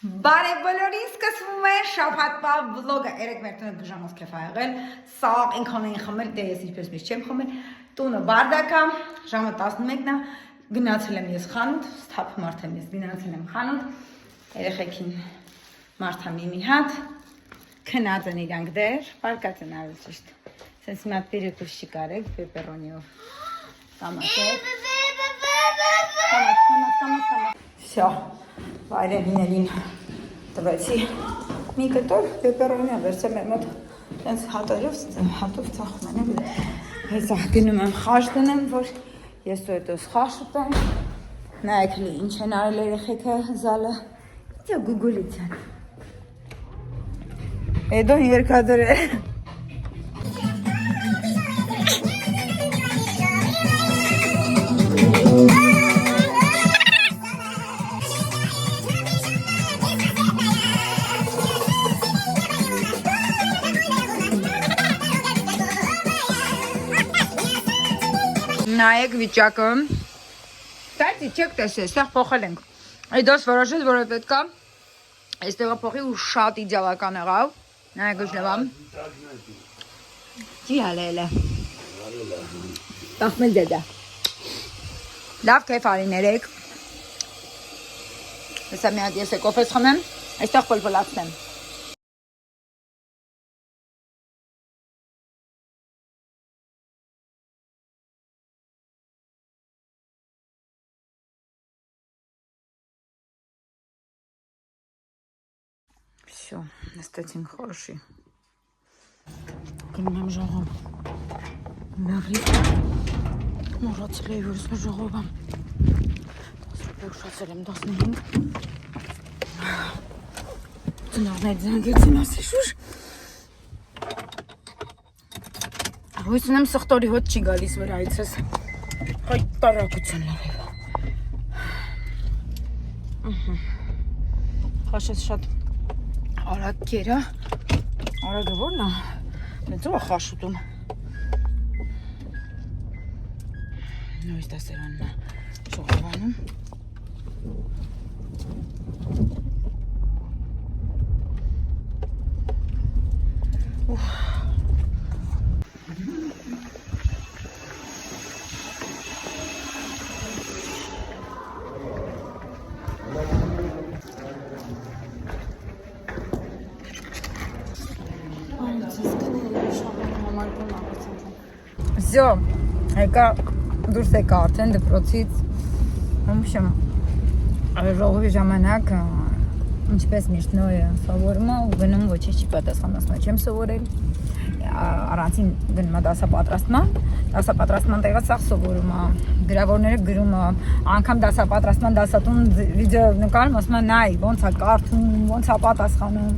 Բարև բոլորին, սկսվում է շաբաթվա վլոգը։ Երեք մեր տունը գժամոց կեֆ ա եղել, սաղ ինքան էին խմել, դե ես ինչպես միշտ չեմ խմել, տունը բարդակ ա, ժամը 11-ն ա, գնացել եմ ես խանութ, սթափ մարդ եմ ես, գնացել եմ խանութ, երեխեքին մարդ եմ մի հատ, քնած են իրանք դեր, պարկած են արել ճիշտ, սենց մի հատ պիրեկուս չի կարեք, պեպերոնիով, կամացեք, Всё, վայրենիներին տվեցի մի կտոր պեպերոնիա վերցեմ եմ մոտ հենց հատով ծախում են հեսա գնում եմ խաշ դնեմ, որ ես ու հետոս խաշ ուտեմ նայեք լի ինչ են արել երեխեքը զալը իդյո գուգուլից են Էդոն երկադր է Նայեք վիճակը, տայցի չեք տեսել, ստեղ փոխել ենք, այդոս որոշեց, որ պետք է այստեղը փոխի ու շատ իդեալական եղավ, նայեք ուժլևամ, չի հալել է, տախմել դեդա, լավ կեվ արի ներեք, հեսա մի հատ ես է կոֆես խմեմ, այստեղ պլպլացնեմ, Всё, նստեցին խորշի, գնում եմ ժողով, մեղրիկ, մորացել էի, որ իսմը ժողով եմ, 10 ռուպե ուշացել եմ 15, ծնողներ ձանգեցին ասի շուր, հույս ունեմ սխտորի հոտ չի գալիս վրայից ես, հայ տարակություն լրիվ, խաշես շատ Արագ կերա, արագը որն է, մեծով է խաշուտում նույս դասերանն է ժողովանում Всё, եկա դուրս եկա արդեն դպրոցից, ոմշեմ, ժողովի ժամանակ, ինչպես միշտ նոյը սովորում է ու գնում ոչինչ չի պատասխանացնում, չեմ սովորել, առանցին գնում է դասապատրաստման տեղը սաղ սովորում է, գրավորները գրում է, անգամ դասապատրաստման դասատուն վիդեո նկարում, ասում է նայ, ոնց է կարդում, ոնց է պատասխանում,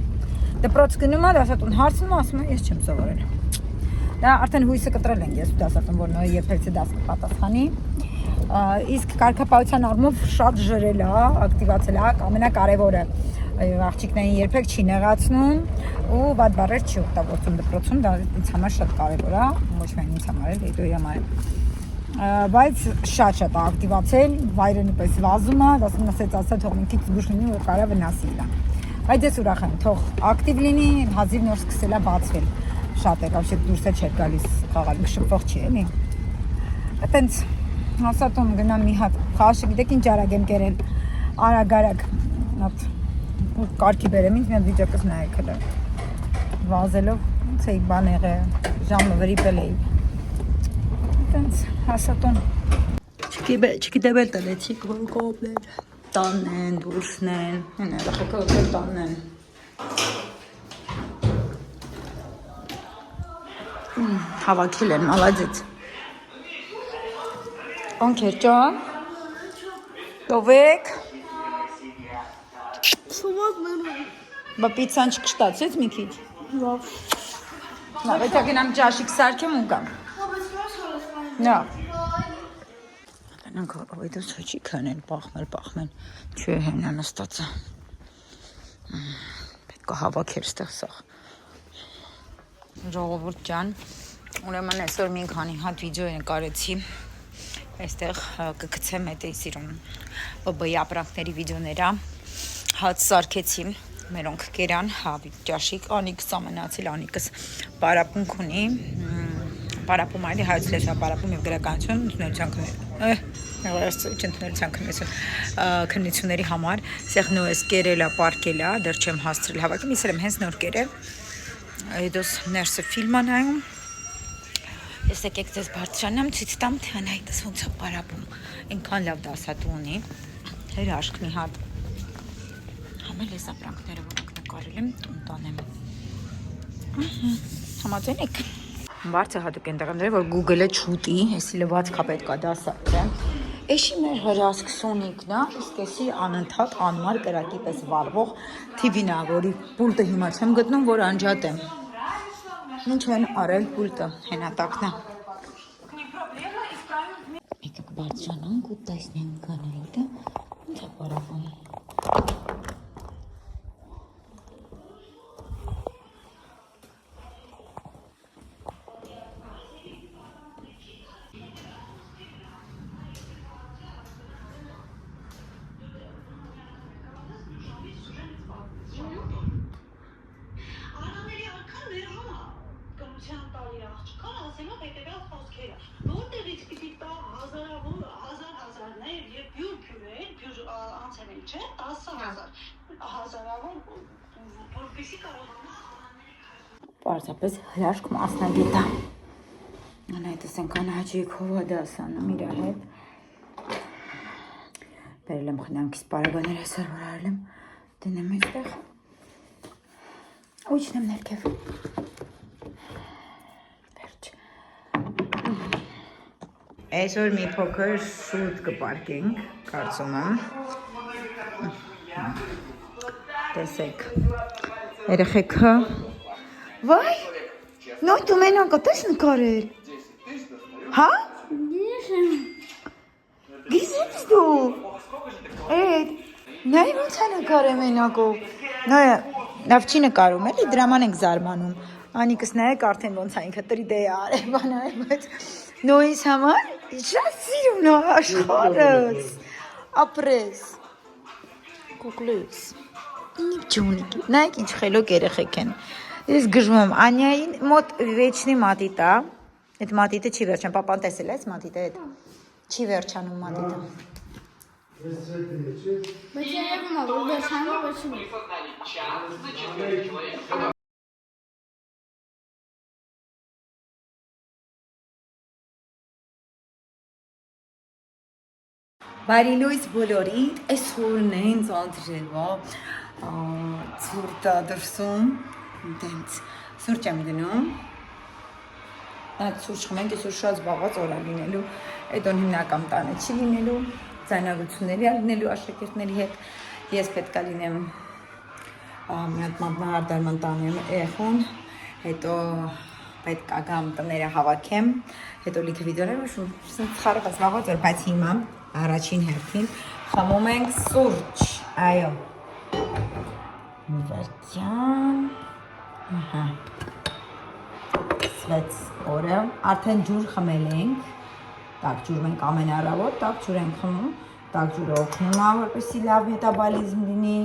դպրոց գնում է, դասատուն հարցնում է, ասում է ես չեմ սովորել Դա արդեն հույսը կտրել ենք ես ու դասատուն, որ նոյ երբեցի դասը պատասխանի, իսկ կարգապահության առումով շատ ժրել է, ակտիվացել է, ամենակարևորը աղջիկներին երբեք չի նեղացնում ու վատ բառեր չի օգտագործում դպրոցում, դա ինձ համար շատ կարևոր է, ոչ միայն ինձ համար, Էդոյի համար բայց շատ է ակտիվացել, վայրենի պես վազում է, դասում ասեց ասա թող ինքից զգուշ լինի, որ կարա վնասի իրան, բայց ես ուրախ եմ, թող ակտիվ լինի, հազիվ նոր սկսել է բացվել շատ է, կապ դուրս է չեր գալիս խաղալ, շփվող չի էլի այտենց հասատում գնամ մի հատ խաշը, գիտեք ինչ արագ եմ կերել արագ կարգի բերեմ ինձ մի հատ վիճակս նայեք հլը վազելով, ոնց էի բան եղել, ժամը վրիպել էի այտենց հասատում չգիտեմ էլ տնեցիք, որ կողմներ տանն են, դուրսն են, հենա լախոքը ոքեր տանն են հավաքել են, մալադեց Ոնքեր ճան Տովեք Բա պիցան չկշտացեց մի քիչ Լավ, էտա գնամ ճաշիկ սարքեմ ու կամ Նա Նրանք այդոս հոչի քանել, պախմել Չէ հենա նստացը Պետք է հավաքեր ստեղ սաղ Ժողովուրդ ջան, ուրեմն այսօր մի քանի հատ վիդեո նկարեցի Այստեղ կգցեմ էտե սիրուն ԲԲ-ի ապրանքների վիդեոները հաց սարքեցի, մերոնք կերան, հավիտ ճաշիկ, Անիկս ամենացիլ, Անիկս պարապունք ունի, պարապում այլի հայոց լեզվա պարապում և գրականություն, քննությունների համար, սեղնու ես կերելա, պարկելա, դեռ չեմ հաստրել հավակեմ, իսել եմ հենց նոր կերել, այդոս ներսը ֆիլմա նայում, ես եկեք ձեզ բարձրանամ, ցույց տամ, թե անայդս ոնց է պարապում, այնքան լավ դասատու ունի, հրաշք մի հատ, համել ես ապրանքները, որոնք նկարել եմ, տուն տանեմ, համաձայնեք, բարձը հատուկ են տղամները, որ Google-ը չուտի, եսի լվացքա պետք է դասատ է, էշի մեր հրասք սոնիկն է, իսկ էսի անընդհատ անմար կրակի պես վարվող TV-ն է, որի պուլտը հիմա չեմ գտնում, որ անջատ եմ, ինչ են արել պուլտը, հենատակն է, եկեք բարձրանանք ու տեսնենք կանայիդը, ինչ է պարապում, պարզապես հրաշք մասնագետ է, անայդս ենքան հաջիկ հովադասանում իրար հետ, բերել եմ խնամքիս պարագաներ այսար որ արել եմ, դնեմ այստեղ, ու իջնեմ ներքև, վերջ, այսօր մի փոքր շուտ կպարկենք, կարծում եմ, տեսեք, երեխեքը, վայ, նոյ դու մենակ ատես նկարել, հա? Գիզից դու, էդ, նայ ոնց է նկար է մենակով, նոյը, լավ չի նկարում էլի, դրաման ենք զարմանում, Անիկս նայեք արդեն ոնց է ինքը տրիդե է արել, բանայ, բայց նոյիս համար, շատ սիրում նո աշխարս, ապրես, կուկլուս, նիպջունիկ, նայեք ինչ խելոք երեխեք են, ես գժում եմ, Անյային մոտ վեչնի մատիտ է, այդ մատիտը չի վերջան, պապան տեսել ես մատիտը հետ, չի վերջանում մատիտը, բայց երևում է, որ վերջանում է, բայց չի Բարի լույս բոլորին, այսօրն են ծանտրելվա, ծուրտա դրսում, դենց սուրճ եմ գնում, սուրճ խմենք, այսօր շատ զբաղված օրա լինելու, այդոն հիմնական տանը չի լինելու, ձայնագրությունների լինելու աշակերտների հետ, ես պետք է լինեմ մի հատ մատնահարդարման տանեմ երեխուն, հետո պետք է գամ տները հավաքեմ, հետո լիքը վիդեոներ ուշում, խարով զբաղված որ, բայց հիմա առաջին հերթին խմում ենք սուրճ, այո, վերջան, սվեց օրը, արդեն ջուր խմել ենք, տակ ջուր մենք ամեն առավոտ, տակ ջուր ենք խմում, տակ ջուրը օգնում է, որպեսզի լավ մետաբոլիզմ լինի,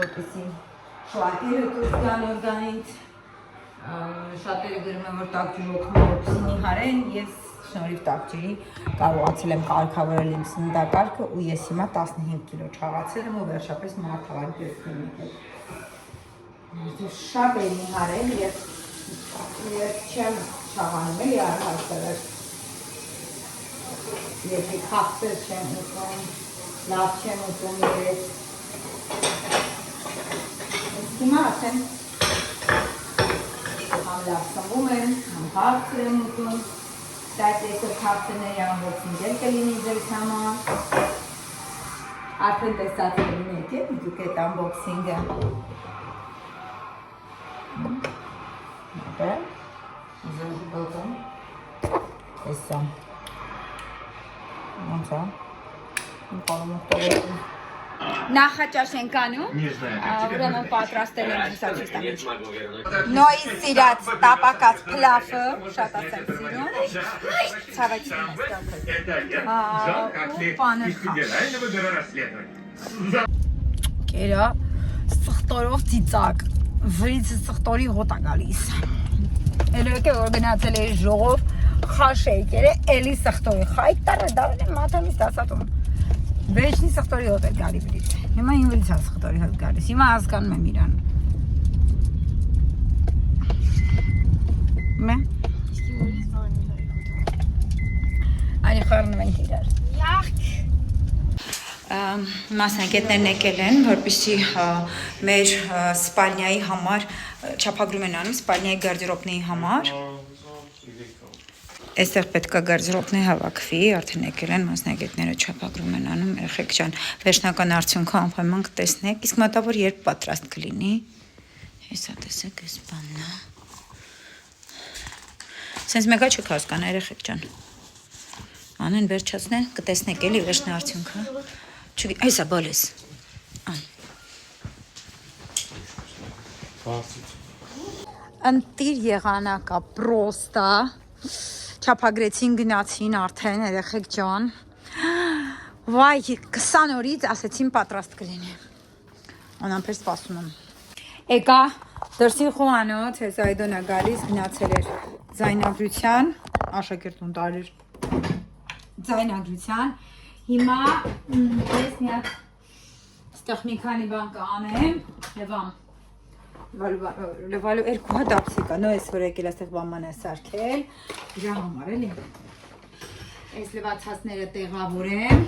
որպեսզի շլակերը դուրս գան օրգանից, շատերը գրում են, որ տակ ջուր օգնում է, որպեսզի նիհարեն, ես շնորհիվ տակ ջրի կարողացել եմ կարգավորել իմ սննդակարգը ու ես հիմա 15 կիլո չաղացել եմ ու վերջապես մարդավար գերքնում եմ։ Շատ եմ նիհարել և չեմ չաղանում էլի առհասարակ։ Եթե քախտել չեմ ուտում, լավ չեմ ուտում ես։ Հիմա ասեմ, համ լավ սնվում եմ, համ հարցր եմ ուտում, Դայց այսօր քարտների ամբողջին դեր կլինի ձեզ համար, արդեն տեսած կլինեք է, դուք էտ ամբողջինգը։ Ապե, զորի բողում, էսա, ոնց է, պարում ուղտորեցում։ Նախաճաշ ենք անում, ուրեմն պատրաստել ենք հուսացիստամիչ։ Նոյի սիրած տապակած պլավը, շատ ասեմ սիրում, ցավեցնում ես կյանքը, ու պաներ խաշ։ Կերա սխտորով ծիծակ, վրիցը սխտորի հոտ է գալիս։ Էլոյկե որ գնացել էի ժողով, խաշ էի կերը, էլի սխտորի, խայտ տարը դարել եմ մատամից դասատում։ Վերջնի սխտորի հոտ է գալի վրիցը։ Հիմա իմ վրիցը սխտորի հոտ գալիս, հիմա հասկանում եմ իրան։ Մե։ Իսկի որից վանիլայի հոտ։ Այլ խառնում ենք իրար։ Յախք։ Մասնագետներն եկել են, որպեսզի մեր սպալնիայի համար չափագրում են անում, սպալնիայի գարդերոբների համար։ Այստեղ պետք է գարդերոբներ հավաքվի, արդեն եկել են մասնագետները չափագրում են անում, երեխեք ջան, վերջնական արդյունքը անպայման կտեսնեք, իսկ մոտավոր երբ պատրաստ կլինի։ Հեսա տեսեք այս բանն է։ Սենց մեկա չեք հասկանա, երեխեք ջան։ Անեն վերջացնեն, կտեսնեք էլի վերջնա արդյունքը։ Չգիտեմ, այսա բալես։ Ընտիր եղանակա պրոստա, չապագրեցին գնացին արդեն, երեխեք ջան, վայ, 20 օրից ասեցին պատրաստ կլինի, անամպեր սպասում եմ, եկա, դրսի խոհանոց, հեզ այդոն է գալիս, գնացել էր ձայնագրության, աշակերտուն տարիր, ձայնագրության, հիմա ես միակ ստեղ մի քանի բան կանեմ, լվալու երկու հատ ապսիկա, նո ես որ եկել աստեղ բաման է սարքել, իրա համար էլի, ես լվացածները տեղավորեմ,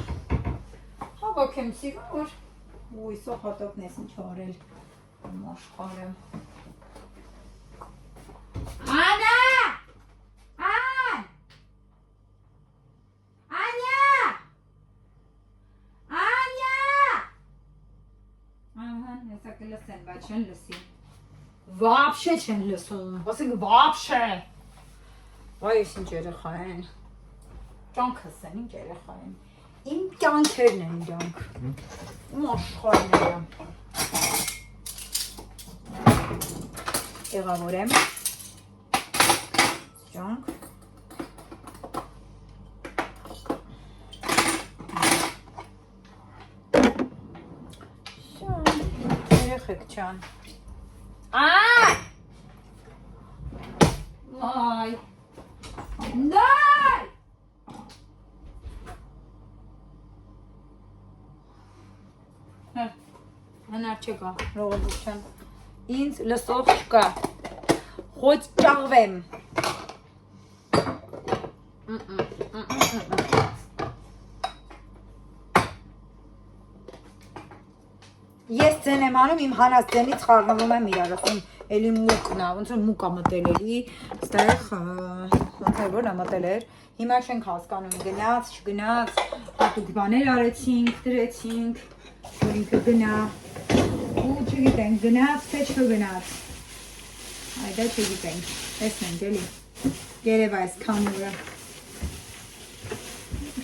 հավաք եմ սիրում, որ ուй սող հատոկն ես ինչ արել, մաշխարեմ, Անա! Ան! Անյա! Անյա! Ահա, հեսա կլսեն, բայց չեն լսի։ Վապշե չեն լսում, ասենք վապշե։ Վայ, ես ինչ երեխա են։ Ճանքս են, ինչ երեխա են։ Իմ կյանքերն են իրանք։ Իմ աշխարհները։ Տեղավորեմ։ Ճանք։ Երեխեք ջան։ Այ! Վայ! Նայ! Հնար չկա, ռողովության, ինձ լսող չկա, խոչ ճաղվեմ, ես ձեն եմ անում, իմ հանած ձենից խառնվում եմ իրար, ասում, էլի մուկն է, ոնց որ մուկ է մտել էլի, ստեղ, ոնց է որ է մտել էր, հիմա չենք հասկանում, գնաց, չգնաց, հատուկ բաներ արեցինք, դրեցինք, որ ինքը գնա, ու չգիտենք, գնաց, թե չգնաց, այդա չգիտենք, տեսնենք էլի, երև այս քամուրը,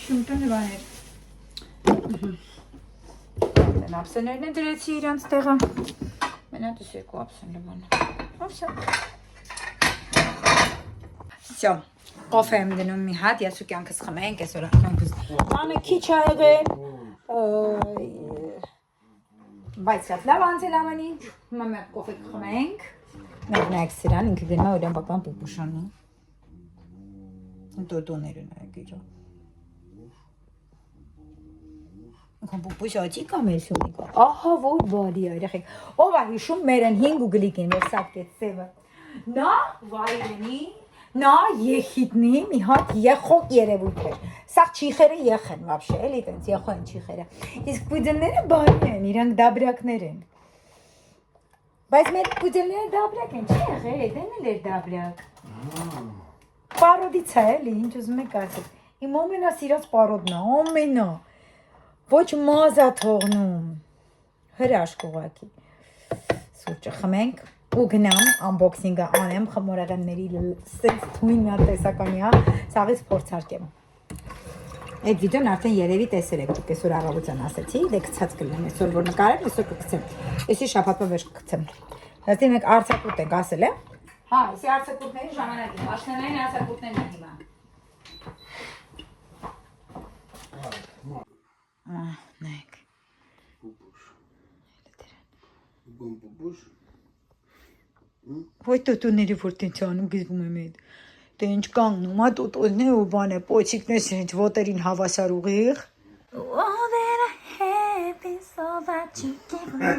շում տնը բաներ, ապսեներն է դրեցի իրանց տեղը, մենատ ես երկու ապսեն լվանը, Всё, կոֆե եմ դնում մի հատ, ես ու կյանքս խմենք, ես որ կյանքս անը քիչ ա եղել, բայց շատ լավ անցել ամենի, հիմա մեկ կոֆե կխմենք, մեկ նայեք սրան, ինքը գնում է օրյան պապան պուպուշանի, տոտոները նայեք իրա, ինքան պուպուշացի կամ էլ շունիկա, ահա որ բարի է երեխեք, ով է հիշում մերեն 5 ու գլիկին, որ սակեց սևը, նա վայրենի, նա եխիտնի մի հատ եխոք երևույթ էր, սաղ չիխերը եխ են վաբշե, էլի տենց եխո են չիխերը, իսկ պուդելները բարի են, իրանք դաբրակներ են, բայց մեր պուդելները դաբրակ են, չի եղել, դեն էլ էր դաբրակ, պարոդից է էլի, ինչ ուզում եք ասել, իմ ամենա սիրած պարոդն է, ամենա, ոչ մազա թողնում, հրաշք ուղակի, սուրճը խմենք, ու գնամ, ամբոքսինգը անեմ, խմորեղենների սենց թույն միատ տեսականյա, սաղից փորձարկեմ։ Այդ վիդեոն արդեն երևի տեսել եք, դուք այսօր առավոտյան ասեցի, դե գցած կլինեմ, այսօր որ նկարեմ, այսօր կգցեմ, այսի շաբաթվա վերջ կգցեմ։ Հստի մեկ արձակուրդ ենք ասել է, հա, այսի արձակուրդների ժամանակ եմ, աշնանային արձակուրդներն են հիմա։ Նայեք։ Բոմբուշ։ Ոյ տոտոների որ տենց անում գզվում եմ այդ։ Դե ինչ կանգնում, ա տոտոներ ու բան է, պոչիկներ ինչ ոտերին հավասար ուղիղ։ All that I have is all that you give me.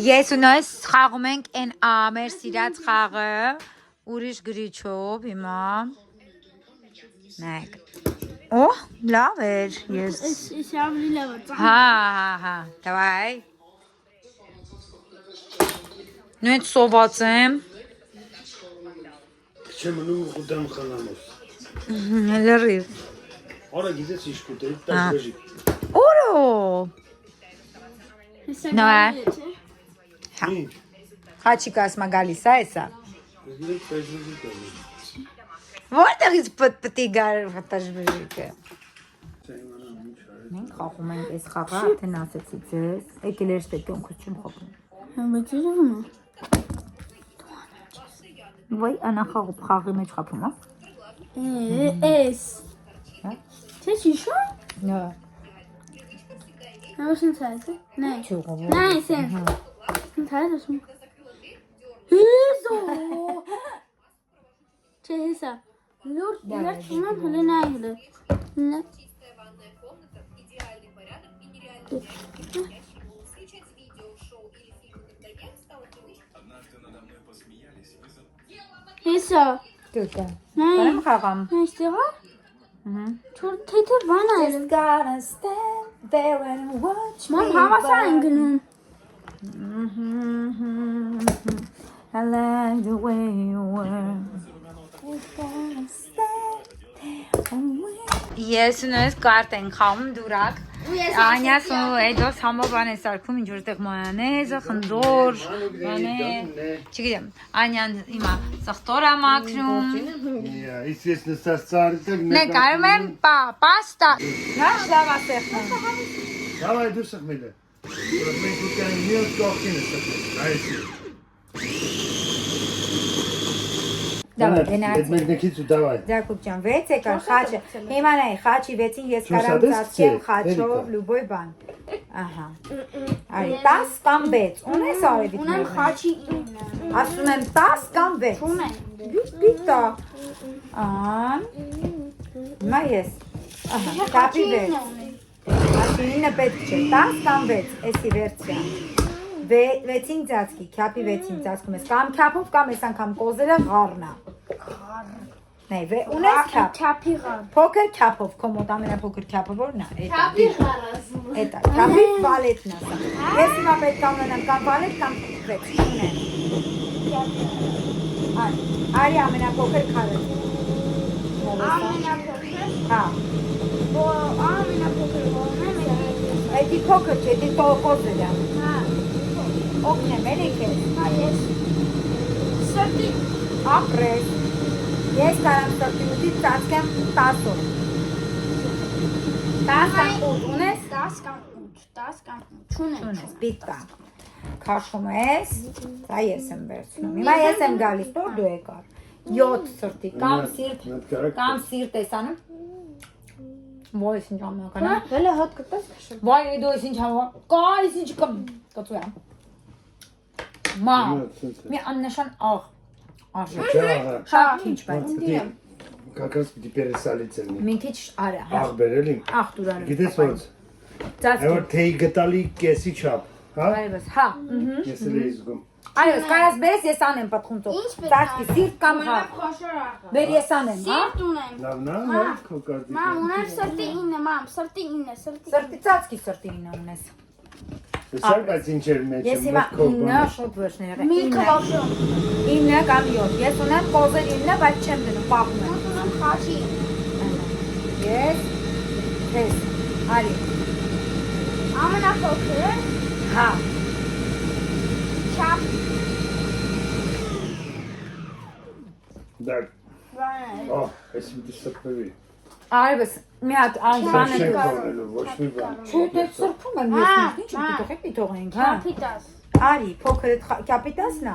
Ես ու նույնս խաղում ենք են մեր սիրած խաղը, ուրիշ գրիչով հիմա։ Նայեք։ Օ, լավ էր, ես։ Ich habe lila was. Հա, давай։ Նույն սոված եմ։ Չեմ մնում խուտամ խանամոս։ Լրիվ։ Արա գիտես ինչ կուտել, տաշվեժի։ Օրո։ Ich No, Ինչ։ Խաչիկը ասма գալիս է սա։ Գիտեք տաշվեժի կանի։ Որտեղից պետք է գար տաշվեժիկը։ Մենք խաղում ենք այս խաղը, արդեն ասեցի ձեզ։ Եկել էր տենքը չեմ խաղում։ Բացիրում է։ Ոյ անա խաղի մեջ խփում, հա։ Էս։ Չէ՞ շիշո։ Նո։ Նայեցին ցայցը։ Նայ։ Չուղով։ Նայեցին։ Ցայցը։ Հիզո։ Չէ՞ հեսա։ Լուրջ դեռ չունեմ հələ նայել։ Նա։ Հեսա։ Դուկա։ Նայ։ Բարեմ խաղամ։ Այստեղա։ Ահա։ Թող թե բան այլ։ Gotta stand there and watch me. Մամ հավասար են գնում։ I like the way you were. Ես ունես կարտ են խաղում դուրակ։ Անյաս ու այդոս համոբան է սարքում ինչ որտեղ մանեզը, խնդոր, մանե, չգիտեմ, Անյան հիմա սխտոր է մաքրում։ Ես նստած ծառիտակ Նկարում եմ պաստա։ Նա շլավա սեղնում։ Давай դու սխմելը։ Մենք ուտեն միոս կողքին է սխմել։ Այս։ Դավայ, գնաց։ Մենք նքից ու давай։ Դակուպջան, 6 եկար խաչը։ Հիմա նայ, խաչի 6-ին ես կարամ ծածկեմ խաչով լուբոյ բան։ Ահա։ Արի 10 կամ 6։ Ունես արևիկ։ Ունեմ խաչի 9։ Ասում եմ 10 կամ 6։ Ունեմ։ Պիտա։ Ան։ Հիմա ես։ Ահա, կապի 6։ Ասի 9 պետք չէ, 10 կամ 6, էսի վերցրյա։ 6-ին ծածկի, քյապի 6-ին ծածկում ես, կամ քյապով, կամ ես անգամ կոզերը ғառնա։ Նայ, ունես քյապ։ Քյապի ғար։ Փոքր քյապով, քո մոտ ամենափոքր քյապը որն է։ Քյապի ғարազում։ Էտա, քյապի վալետն է սա։ Ես հիմա պետք է ունենամ կամ վալետ կամ 6, ունեմ։ Արի ամենափոքր քարը։ Ամենափոքր։ Հա, Ամենափոքր ո՞րն է։ էդի փոքր չէ, էդի կոզերը։ Հա։ Օգնեմ, երեք ես։ Հա, ես։ Սրտի։ Ապրես։ Ես կարամ սրտի ծածկեմ 10-ով։ 10 կամ 8 ունես։ 10 կամ 8 չունեմ։ Ունես, պիտա։ Քաշում ես, դա ես եմ վերցնում։ Հիմա ես եմ գալիս, որ դու եկար։ 7 սրտի, կամ սիրտ ես անում։ Ոյ, ինչ ամենականա։ Հələ հատ կտես քաշել։ Ոյ, դու ես ինչ համա։ Կայս ինչ կամ կծու եմ։ Մամ, մի աննշան աղ։ Արժե։ Շատ քիչ բայց։ Как раз պիտի պերեսալից եմ։ Մի քիչ արա։ Աղ բերել եմ։ Աղ դուրանը։ Գիտես ոնց։ Ծածկի։ Այո, թեյ գտալի կեսի չափ, հա։ Այո, հա։ Ես էլ էի զգում։ Այո, կարաս բերես ես անեմ պատխում ծով։ Ծածկի, սիրտ կամ հա։ Խոշորախը։ Բեր ես անեմ, հա։ Սիրտ ունեմ։ Լավնա, հա, քո կարծիքը։ Մամ, ունեմ սրտի 9, մամ, սրտի 9, սրտի։ Սրտի ծածկի սրտի ինը ունես։ Տեսար բայց ինչ էր մեջ։ Ես հիմա 9 շոտ վերջներ եղել։ Միրգը վախում։ 9 կամ 7։ Ես ունեմ կոզեր 9, բայց չեմ դնում, պահում եմ։ Ունեմ խաչի։ Ես։ Ես։ Արի։ Ամենափոքրը Հա։ չափ։ Դա, Բանը։ այս պիտի սրբվի։ Արևս, մի հատ անվանը Չեմ դու։ թողնելու, ոչ մի բան։ Չէ, դե սրբում եմ ես, ինչ պիտի թողենք, հա։ Չափի 10։ Արի, փոքր կապիտասն է։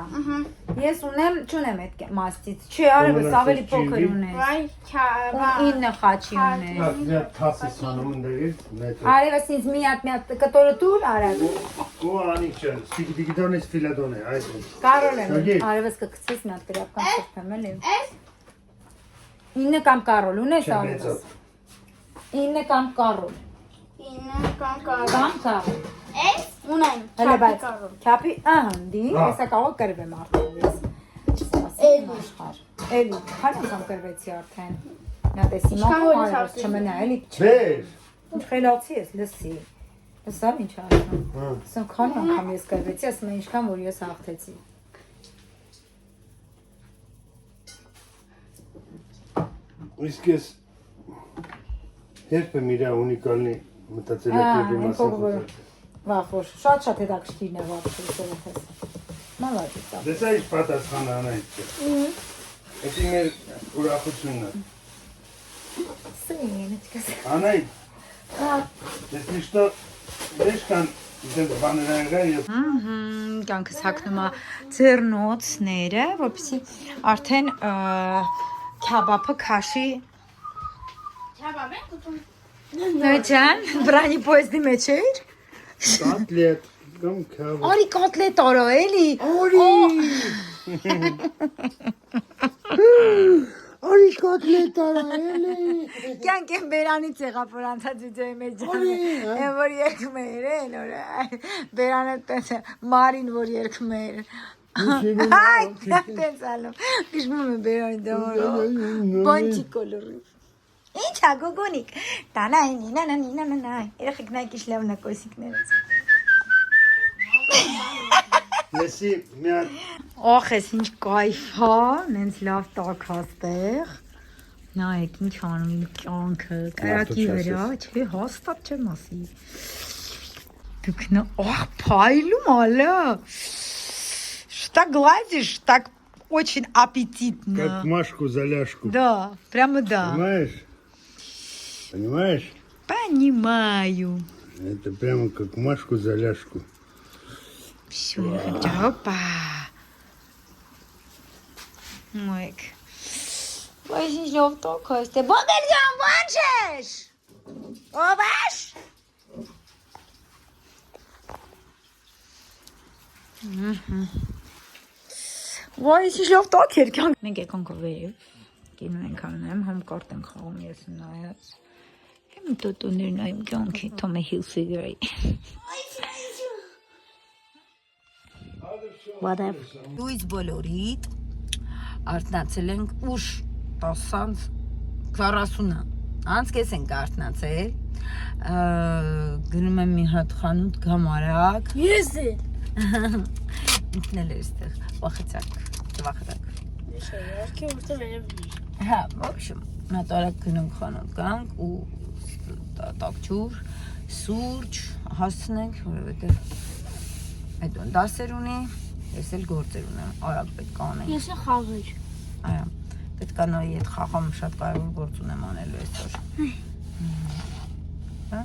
Ես ունեմ, չունեմ այդ մաստից։ Չի, արևս ավելի փոքր ունես։ Վայ, քավա։ 9 խաչի ունես։ Մի հատ թասս անում ընդերից, մեծ։ Արևս ինձ մի հատ կտորը տուր, արև։ Ու անիք չէ, դիգիտոնից ֆիլադոն է, այս է։ Կարոլ եմ, արևս կգցես մի հատ գրական սրբեմ էլի։ 9 կամ կարոլ ունես արևս։ 9 կամ կարոլ։ 9 կամ կարո։ Կամ կարոլ։ Էս ունեմ։ Հələ բայց քապի, ահանդի, հեսա կարող կրվեմ արդեն ես։ Էլի։ Էլի, քան անգամ կրվեցի արդեն։ Նա տեսի մոտ արևս չմնա, էլի։ Բեր։ Ինչ խելացի ես, լսի։ Լսավ ինչ ասում։ Ասում քան անգամ ես կրվեցի, ասում եմ ինչքան որ ես հաղթեցի։ Իսկ ես երբ եմ իրա ունիկալնի մտածելակերպի մասին խոսել։ Վախ, շատ հետաքրքիրն է վարդը սերեթես։ Մալադից։ Դες այս պատասխանը անայք չէ։ Էդի մեր ուրախությունն է։ Սին, չկաս։ Անայք։ Դες միշտ դեշքան դες բաներանգա եւ Կյանքս հագնում է ձեռնոցները, որպեսզի արդեն քաբաբը քաշի։ Քավա մենք ուտում։ Ջան, բրանի պոեզդի մեջ էր։ կոտլետ կամ քավ։ Արի կոտլետ արա էլի։ Արի կոտլետ արա էլի։ Կյանք եմ բերանից եղավ որ անցածիջոյի մեջ ջան։ Եմ որ երկում էր էլ օր։ Բերանը տես մարին որ երկում էր։ Այ, տես ալում։ Գիշմում է բերանի դամորը։ Բանջի կոլորի։ Ինչ է գոգոնիկ։ Տանային, նանանինանանայ։ Երեխեք նայք ինչ լավն է կոսիկներս։ Լեսի մի հատ Ախ, ես ինչ կայֆ հա, նենց լավ տաքաստեղ։ Նայեք ինչ անում իմ կյանքը, կարակի վրա, չէ, հաստատ չեմ ասի։ Դուք նա, ախ, փայլում ալը։ Что гладишь, так очень аппетитно. как Машку заляшку. Да, прямо да. Понимаешь? Понимаешь? Понимаю. Это прямо как Машку заляшку. Все, опа. Мойк. Возьми жовтого костя. Богдан, бачиш? Обаш? Ոյ, ինչ լավ տակ էր կյանք։ Մենք եկանք վերև, կինո ենք անում, համ կարտ ենք խաղում ես նայած։ Եմ տոտոներ նայում կյանքի, Թոմի Հիլֆիգերի։ Whatever։ Լույս բոլորիդ, արթնացել ենք ուշ 10:40-ը, անց կես ենք արթնացել, գնում եմ մի հատ խանութ գամարակ։ Ես է։ Ինքնել էր ստեղ, վախեցակ, վախեցակ։ Երկի որտեղ վերևնի։ Հա, в общем, նատարակ գնանք խանութ գանք ու տակչուր, սուրճ հասցնենք, որովհետև այդ դասեր ունի, ես էլ գործեր ունեմ, արագ պետք է անենք։ Ես է խաղեր։ Այո, պետք է նոյի այդ խաղամ շատ կարևոր գործ ունեմ անելու այսօր։ Հա,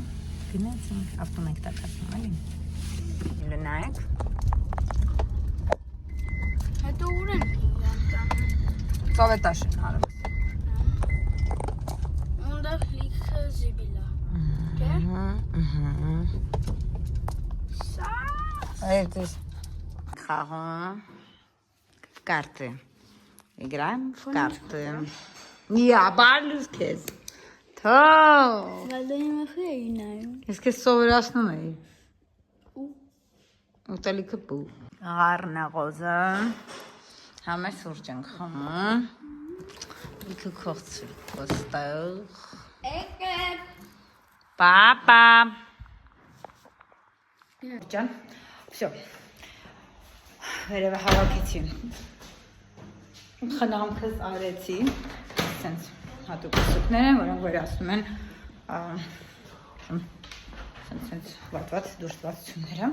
գնացինք, ավտոմեկ տակացնում էլի։ Լնայեք։ Հետո ուր են Սովետաշ են հարավս։ Ունդեղ լիքը զիբիլա։ Դե։ Это Хаха. В карты. Играем в карты. Я барлюскес. То. Վալդայինը խեյնայում։ Ես քեզ սովորացնում էի։ Ուտելիքը բու։ Արնաղոզը։ Համը սուրճ ենք խմում։ Լիքը կողցի։ Ոստեղ։ Եկեք։ Պապա։ Ջան։ Всё։ Վերևը հավաքեցի։ Խնամքս արեցի։ Սենց հատուկ սուպներ են, որոնք վերացնում են սենց վատված դուրսվածությունները։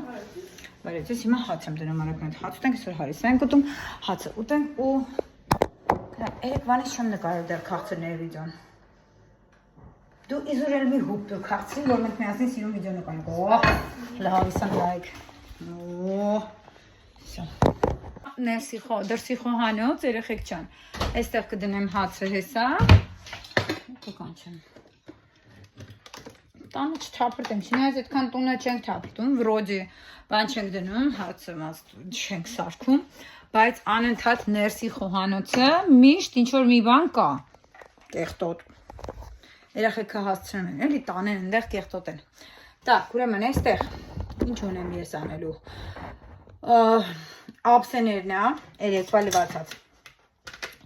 Վերեցից հիմա հաց եմ դնում արագ հաց ուտենք, այսօր հարիս ենք ուտում, հացը ուտենք ու երեկվանից չեմ նկարել դեռ քաղցրների վիդեոն։ Դու իզուրել մի հուպ դու քաղցրի, որ մենք միասին սիրում վիդեո նկարենք։ Օհ, լավիսան լայք։ Օհ, Всё։ Դրսի խոհանոց երեխեք չան։ Այստեղ կդնեմ հացը հեսա։ Կկանչեմ։ Տանը չթափրտեմ, չնայած այդքան տունը չենք թափրտում, վրոդի բան չենք դնում, հացը չենք սարքում, բայց անընդհատ ներսի խոհանոցը միշտ ինչ որ մի բան կա։ Կեղտոտ։ Երեխեքը հասցնում են, էլի տանեն այնտեղ կեղտոտ են։ Так, ուրեմն այստեղ ինչ ունեմ ես անելու։ Ափսեներն է, երեկվա լվացած։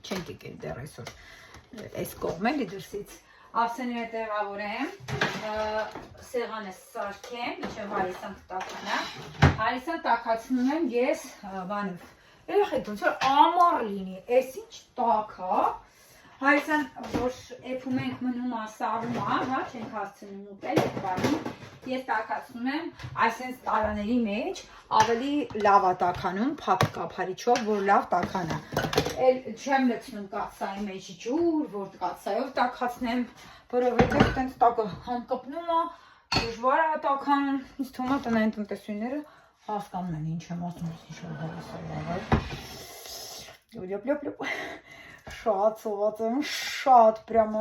Չենք եկել դեռ այսօր այս կողմը դրսից։ Ափսեները տեղավորեմ, սեղանը սարքեմ, մինչև հարիսան կտականա։ Հարիսան տաքացնում եմ ես բանով։ Երեխեք ոնց որ ամառ լինի, այս ինչ տաք է։ Հարիսան որ էփում ենք մնում ասարում է, հա, չենք հասցնում ուտել այդ բանը։ Ես տաքացնում եմ, այսպես տարաների մեջ ավելի լավ է տաքանում, փակ կափարիչով, որ լավ տաքանա։ Էլ չեմ լցնում կաթսայի մեջ ջուր, որ կաթսայով տաքացնեմ, որովհետև տենց տակը հանկպնում է, դժվար է տաքանում։ Ինձ թվում է տնային տնտեսուհիները հասկանում են ինչ եմ ասում, ինչ որ հավասար։ Շատ սոված եմ, շատ прямо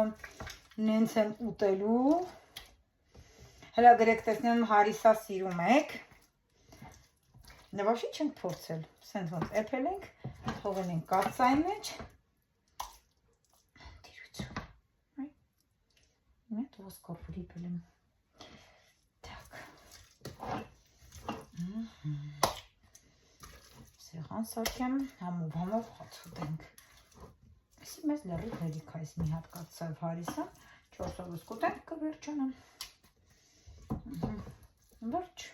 նենց եմ ուտելու։ Հələ գրեք տեսնեմ հարիսա սիրում եք։ Նվաշի չենք փորձել, սենց ոնց էփել ենք, թողել ենք կաթսայի մեջ։ Տիրություն։ Մետ ոսկոր վրիպել եմ։ Так։ Սեղան սարքեմ, համով հաց ուտենք։ Այսի մեզ լրիվ հերիք այս մի հատ կաթսայով հարիսա, 4 օրս կուտենք կվերջանամ։ Վերջ։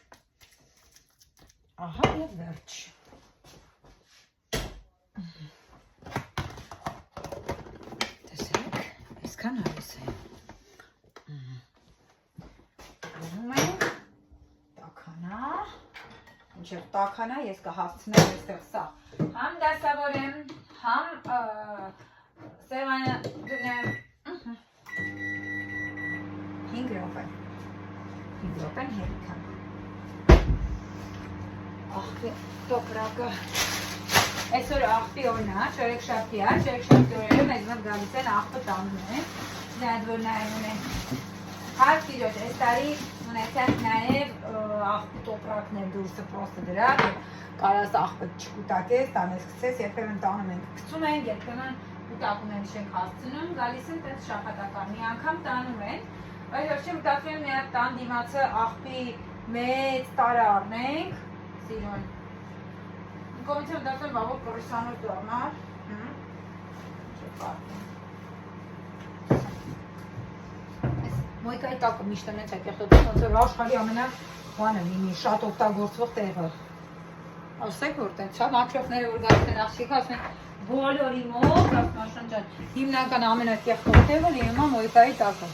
Ահա և վերջ։ Տեսեք, այսքան հարիս է։ Ունում ենք, տաքանա, մինչև տաքանա ես կհասցնեմ այստեղ սա։ Համ դասավորեմ, համ սեղանը դնեմ 5 րոպե։ Րոպեն հերիքան։ Աղբի տոպրակը։ Այսօր աղբի օրն է, չորեքշաբթի է, չորեքշաբթի օրերը մեզ մոտ գալիս են աղբը տանում են, նայդ որ նայում են։ Հարկ իրոջ, այս տարի ունեցանք նաև աղբի տոպրակներ դուրսը պրոստը դրա, կարաս աղբը չկուտակես, տանես կցես, երբեմն տանում ենք, կցում ենք, երբեմն կուտակում ենք չենք հասցնում, գալիս են տենց շաբաթական, մի անգամ տանում են, բայց ոչ չեմ մտածում եմ մի հատ տան դիմացը աղբի մեծ տարը առնենք, սիրուն։ Կողմից եմ մտածում եմ բավոք կռիսանոց դառնար։ Այս մոյկայի տակը միշտ եմ է կեղտոտում, ոնց որ աշխարհի ամենաբանը լինի, շատ օգտագործվող տեղը։ Ասեք որ տենց, հա մաքրողները որ գալիս են աղջիկը ասում են բոլորի մոտ, ռազմաշնչան, հիմնական ամենակեղտող տեղը լինում է մոյկայի տակը։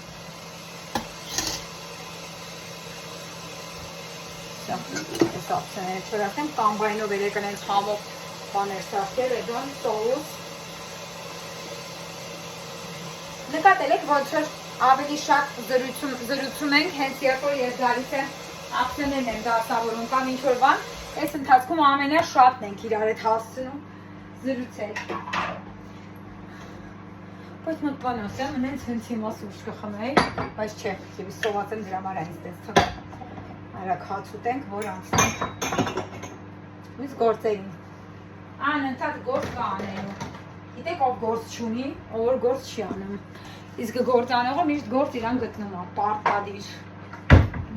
Այս ափսեները չորացեմ, կամբայնով երեկն ենք համով բաներ սարքել, էդոն, սոուս։ Նկատել եք, ոչ որ ավելի շատ զրուցում ենք, հենց երբ որ ես գալիս եմ ափսեներն եմ դասավորում կամ ինչ-որ բան, այս ընթացքում ամենաշատն ենք իրար հետ հասցնում զրուցել։ Բայց մոտ բան ասեմ, նենց հենց հիմա սուրճ կխմեի, բայց չէ, ես սոված եմ դրա համար այնց տես թվում։ Արագ հաց ուտենք, որ անցնենք մյուս գործերին։ Անընդհատ գործ կա անելու։ Գիտեք ով գործ չունի, ով գործ չի անում։ Իսկ գործանողը միշտ գործ իրան գտնում է, պարտադիր։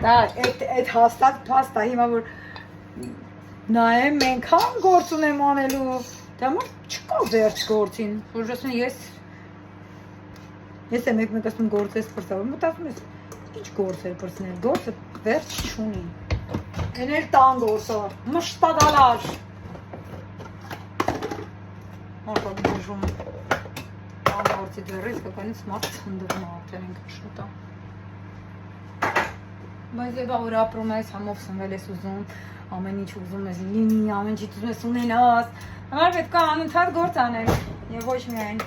Դա այդ հաստատ փաստ է, հիմա որ նայեմ մենքան գործ ունեմ անելու, դա մոտ չկա վերջ գործին, որ ասում ես եմ մեկ ասում գործ ես պրսավոր, մտածում ես ինչ գործ էր պրսնել, գործը վերջ չունի, են էլ տան գործը, մշտադալար, մարդոք դժում, տան գործի դերից կականից մարդ ծնդվում արդեն ենք շուտա, բայց եվա որ ապրում ես, համով սնվել ես ուզում, ամեն ինչ ուզում ես լինի, ամեն ինչ ուզում ես ունենաս, համար պետք է անընդհատ գործ անել և ոչ միայն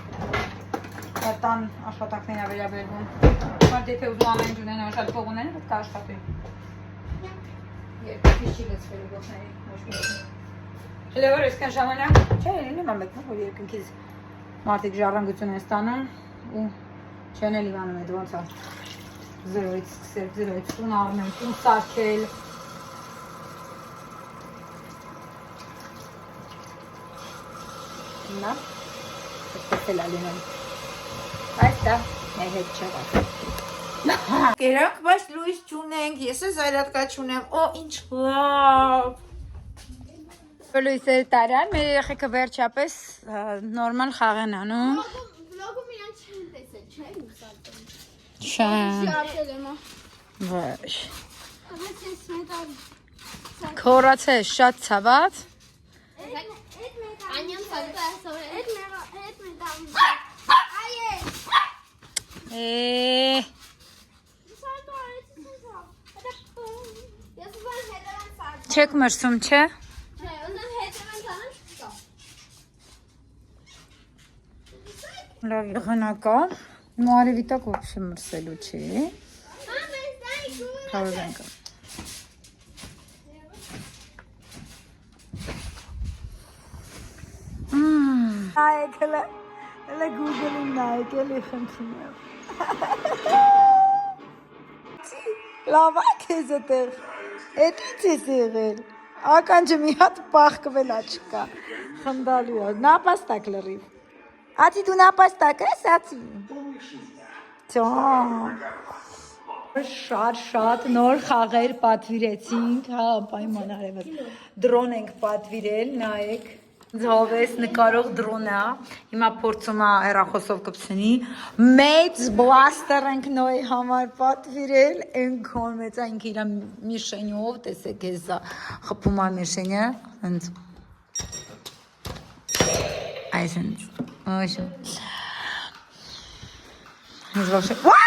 տան աշխատանքներին ավերաբերվում, համար դեպի ուզում ամեն ինչ ունենա շատ փող ունեն, պետք է աշխատի։ Երկու չի լցվելու գործների, ոչ միայն։ Elə որ այսքան ժամանակ չէ, լինում է մեկն որ երկնքից մարդիկ ժառանգություն են ստանում ու չեն էլ իմանում այդ ոնց է զրոյից սկսել, զրոյից տուն առնել, տուն սարքել նա այսպես էլ ալինում այս դա մեր հետ չեղա կերակ, բայց լույս չունենք, ես է զայրատկա չունեմ, օ ինչ լավ լույս էր տարան, մեր երեխեքը վերջապես նորմալ խաղ են անում Վլոգում իրանք չեն տեսել, չէ՞ ուսատում Չան Շարժել եմ Վայ Ահաց ես մետալ Քորացե շատ ցաված Անյամ սալկա ասոր Էդ մետալ Այե Սալկա արեցի սալկա Ես ուզան հետևան սալկա Չեք մրսում, չէ? Չէ, ուզան հետևան սալկա չկա Լավ եղանակա Նոարևի տակ ոբշե մրսելու չի Խավենք Նայեք հլը գուգլին նայեք էլի խնդրում Լավ ակ ես էտեղ Էտ ինձ ես եղել Ականջը մի հատ պախկվելա չկա Խնդալու է Նապաստակ լրիվ Ատի դու նապաստակ ես ատի Շատ նոր խաղեր պատվիրեցինք, հա, պայման արևը, դրոն ենք պատվիրել, նայեք, ձովես նկարող դրոն է, հիմա փորձում է հեռախոսով կպցնի, մեծ բլաստեր ենք նոյի համար պատվիրել, ենքոն մեծ է, ինք իրա միշենյով, տեսեք եզա, խպում է միշենյը, հենց, այս հենց, ոյշը, հենց վաշը, վա!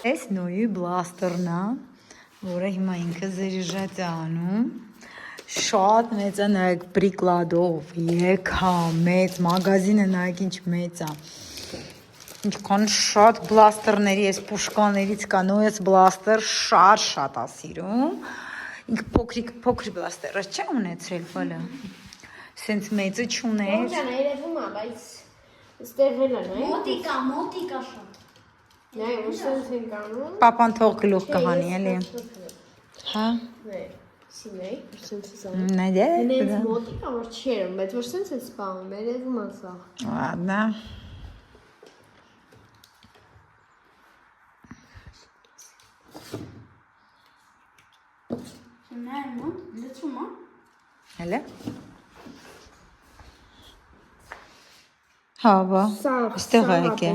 Այս նոյի բլաստերն է, որը հիմա ինքը զերիժատ է անում, շատ մեծ է նայեք պրիկլադով, եկա, մեծ, մագազինը նայեք ինչ մեծ է, ինչքան շատ բլաստերների, այս պուշկաներից կա, նոյս բլաստեր շատ է սիրում, ինքը փոքրի բլաստերը չէ ունեցրել վալը, սենց մեծը չուներ, Ոնցան երևում է, բայց ստեղել է, նայ Մոտիկա շատ Նայ, ուսենց ենք անում պապան թող գլուխ կհանի, էլի, հա, Սինեի, ուսենց ես անում նայդե, Նենց մոտիկա, որ չերում, բայց որ սենց է սպանում, երևում է սա ադնա, Նայ, լծում է հելը, հա, բա, ստեղ է եկե,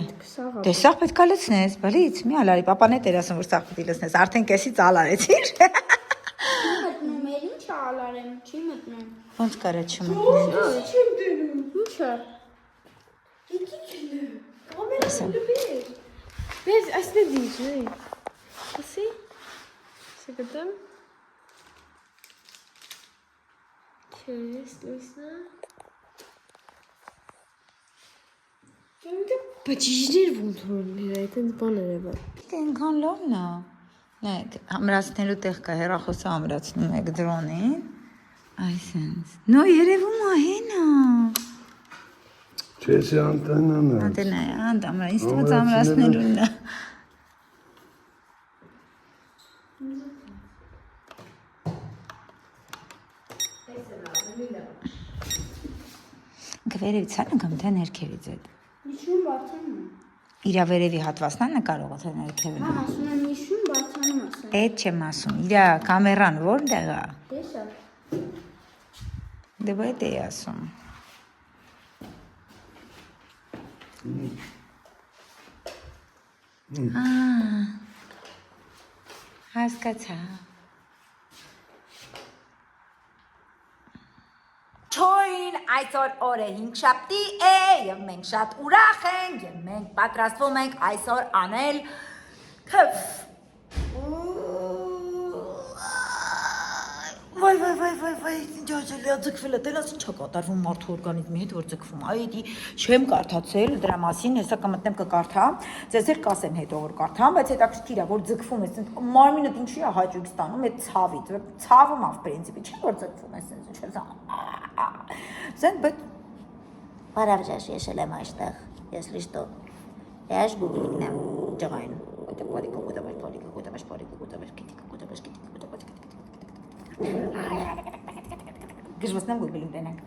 դե սաղ պետք է լցնես, բալից, մի ալարի, պապան է տեր ասում, որ սաղ պետք է լցնես, արդեն կեսի ծալ արեցիր, Մտնում էր, ինչ ալարեմ, չի մտնում ոնց կարա չմտնել, Չեմ դնում, ինչ է ասեմ, Bez, այսնե դիժ, ասի, սգտեմ Չես, լույսնա Բջիջներ ոնց որներ այդ ընդ բաներ է բար ինքան լավն է, նայք, համրացնելու տեղ կա, հեռախոսը համրացնում եք դրոնին, այսենց, նո երևում է հենա, Չեսի անտենան է անտենա է, անտամրա, ինձ թվաց համրացնելուն է, ինքը վերևից հան ընկամ, թե ներքևից էդ, Նիշում բարձանում է իրա վերևի հատվածնա նկարողը, թե ներքևին, Համ ասում եմ նիշում բարձանում ասեմ էդ չեմ ասում, իրա կամերան որտեղ է, Տեսա դե բա էդ էի ասում, հասկացա, Չոյին այսօր օրը 5 շաբթի է և մենք շատ ուրախ ենք և մենք պատրաստվում ենք այսօր անել քեֆ Վայ, ջաջալիա ձգվել է, տենաս ինչա կատարվում մարդու օրգանիզմի հետ, որ ձգվում, այդի չեմ կարդացել դրա մասին, հեսա կմտնեմ կկարդամ, ձեզ էլ կասեմ հետո որ կարդամ, բայց հետաքրքիր է, որ ձգվում է, մարմինդ ինչի է հաճույք ստանում, այդ ցավից, ցավում ավ պրինցիպի, չի որ ձգվում է, բայց Բարավժաշ, ես էլ եմ այստեղ, если что, я жгу գնեմ ջղային, գժվացնեմ գուգլին տենենք,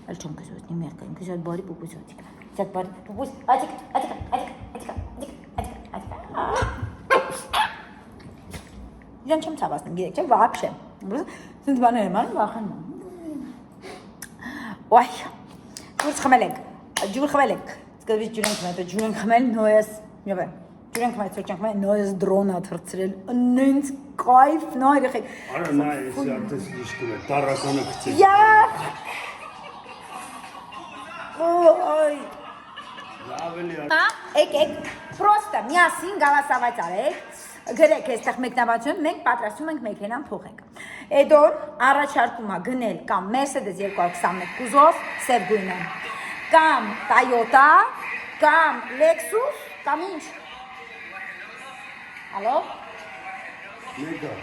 Էլ չեմ կզվեցնի մերկային, կզի այդ բարի պուպուս ատիկ, Ձետ բարի պուպուս, իրան չեմ ցավացնում, գիրեք չէ, վաղապ չեմ, սենց բաներ եմ անում, վախանում Ոայ, ջուր խմել ենք, սկզբից ջուր ենք խմել, ջուր ենք խմել, նոյես, ջուր ենք խմել, ծոք ենք խմել, նոյես դրոնա թրծրել, նենց կայֆ, նա երեխեք Արա նա ես արդես դիշկում է, տարականը կծել Ոյ Ավելի Եք, պրոստը, միասին գավասավայց արեք, գրեք եստեղ մեկնաբացում, մենք պատրաստում ենք մեքենան փոխենք Էդոն առաջարկում է գնել կամ Mercedes 221 կուզով, սև գույնը, կամ Toyota, կամ Lexus, կամ ինչ Ալո Մեկը,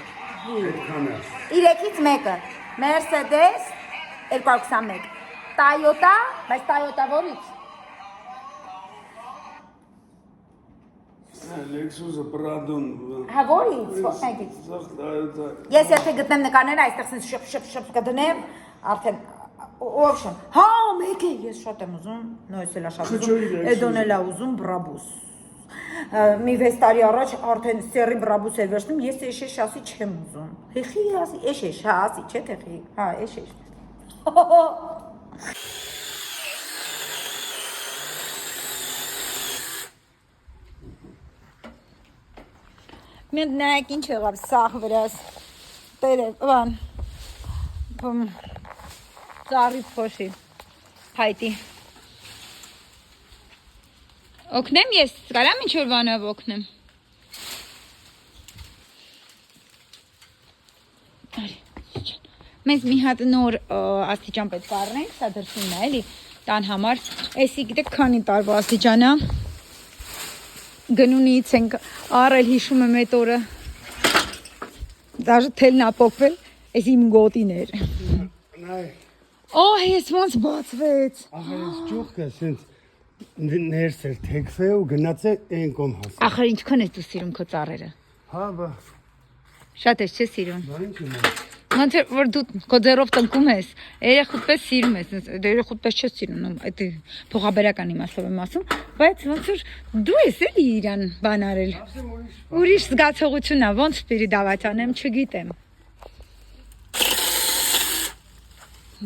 այդքանը 3-ից մեկը, Mercedes 221, Toyota, բայց Toyota որից Լեքսուսը պրադոն Հա որից, որնայից Ես եթե գտնեմ նկարները այստեղ սենց շպ կդնեմ, արդեն Օվշն, հա մեկ է, ես շատ եմ ուզում, նոյս էլ շատ ուզում, էդոն էլ է ուզում բրաբուս Մի 6 տարի առաջ արդեն սերի բրաբուս էր վերջնում, ես էշե շասի չեմ ուզում Հեխի ասի, էշե շասի, չէ թեխի, հա էշե Մենք նայեք ինչ եղավ սաղ վրաս, բան, ծարի փոշի, հայտի Օգնեմ ես, կարամ ինչ-որ բանով օգնեմ Մենք մի հատ նոր աստիճան պետք առնենք, սա դրսումն է էլի, տան համար, էսի գիտեք քանի տարվա աստիճանա Գնունից ենք առել հիշում եմ այդ օրը Դաժը թելն ապոքվել, ես իմ գոտին էր Օհ, ես ոնց բացվեց Ախր ես ճուղկը սենց ներս էր թեքվե ու գնաց է են կոմ հաս Ախր ինչքան ես դու սիրում քո ծառերը Հա բա Շատ ես չէ սիրում Բա ինչ ունեմ Ոնց որ դու քո ձեռով տնկում ես, երեխուդ պես սիրում ես, երեխուդ պես չես սիրում, այդ փոխաբերական իմաստով եմ ասում, բայց ոնց որ դու ես էլի իրան բան արել։ Ուրիշ զգացողություն է, ոնց պիտի դավաց անեմ, չգիտեմ։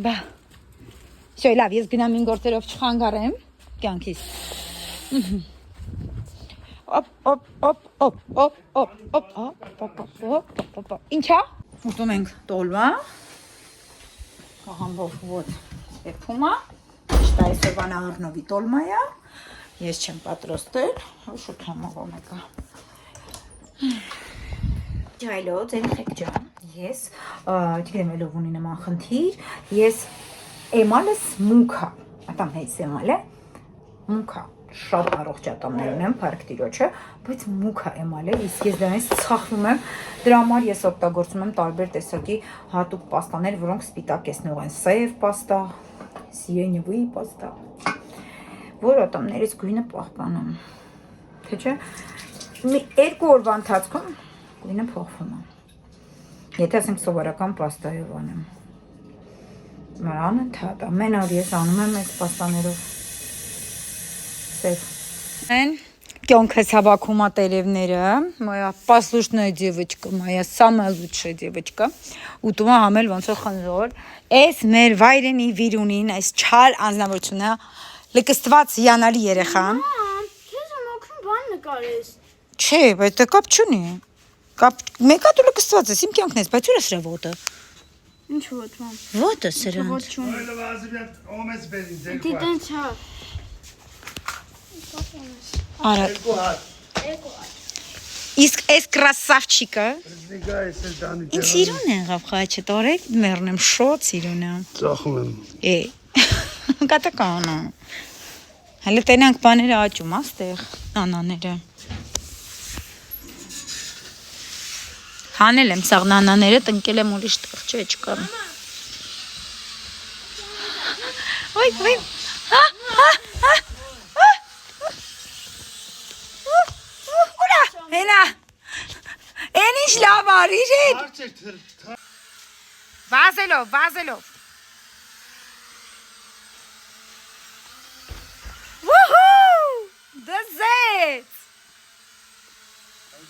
Բա։ Շո լավ, ես գնամ ին գործերով չխանգարեմ կյանքիս։ Ինչա։ Ուտում ենք տոլվա, կաղամբով ոտ սեպում է, իշտ այսովան առնովի տոլմայա, ես չեմ պատրոստել, շուտ համաղոն եկա։ Ջայլո, ձերին խեք ջան, ես, չգրեմ էլով ունի նման խնդիր, ես էմալս մունքա, ատամ հեյս էմալ է, մունքա, շատ առողջատամներ ունեմ, փառք Տիրոջը, բայց մուքա էմալ է, իսկ ես դրանից ծախվում եմ, դրա համար ես օգտագործում եմ տարբեր տեսակի հատուկ պաստաներ, որոնք սպիտակեցնող են, սև պաստա, սիրենևի պաստա, որ ատամներից գույնը պահպանում, թե չէ, երկու օրվա ընթացքում գույնը փոխվում է, եթե ասենք սովորական պաստայով անեմ, անընդհատ, ամեն օր ես անում եմ այդ պաստաներով, Են կյանքս հավաքում է տերևները, моя послушная девочка, моя самая лучшая девочка, ուտում է համել ոնց որ խնձոր, այս մեր վայրենի վիրունին, այս չար անձնավորությունը, լկստված հիանալի երեխան։ Քեզ եմ օգնում բան նկարես։ Չէ, բայց դա կապ չունի։ Կապ մեկա դու լկստված ես, իմ կյանքն ես, բայց ուր է սրա ոտը։ Ինչ ոտում։ Ոտը սրա։ Ոտ չունի։ Այլը վազիբյատ օմես բերին ձեր Դիտեն չա։ Արա, Երկու հատ։ իսկ այս красавчика Նիգա էս դանի։ ինձ իրուն են ղավ խաչը տորեք մեռնեմ շոց իրունը։ Ծախում եմ։ Կատականը։ Հələ տենանք բաները աճում, աստեղ, նանաները։ Հանել եմ սաղ նանաները, տնկել եմ ուրիշ տեղ, չէ, չկամ։ Ոյ, ուրա, հենա, են ինչ լավ արիր է։ Վազելով։ Woohoo! Դզեց։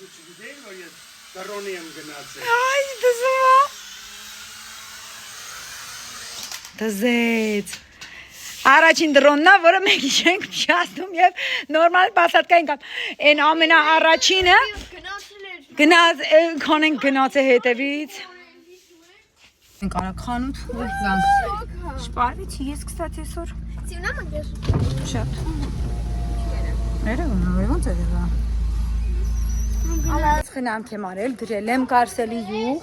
Դու չգիտեի որ ես կրոնի եմ գնացել։ Ay, դզվա։ Դզեց։ Առաջին դրոնն է, որը մենք չենք փչացնում եւ նորմալ բացատկային կամ այն ամենաառաջինը գնաց քանենք գնացե հետևից։ Մենք արա քանութ գանք։ Շպարվեցի ես, կստати, այսօր։ Շատ։ Երևում է, ոնց է դրա։ Ալած խնամք եմ արել, դրել եմ կարսելի յուղ,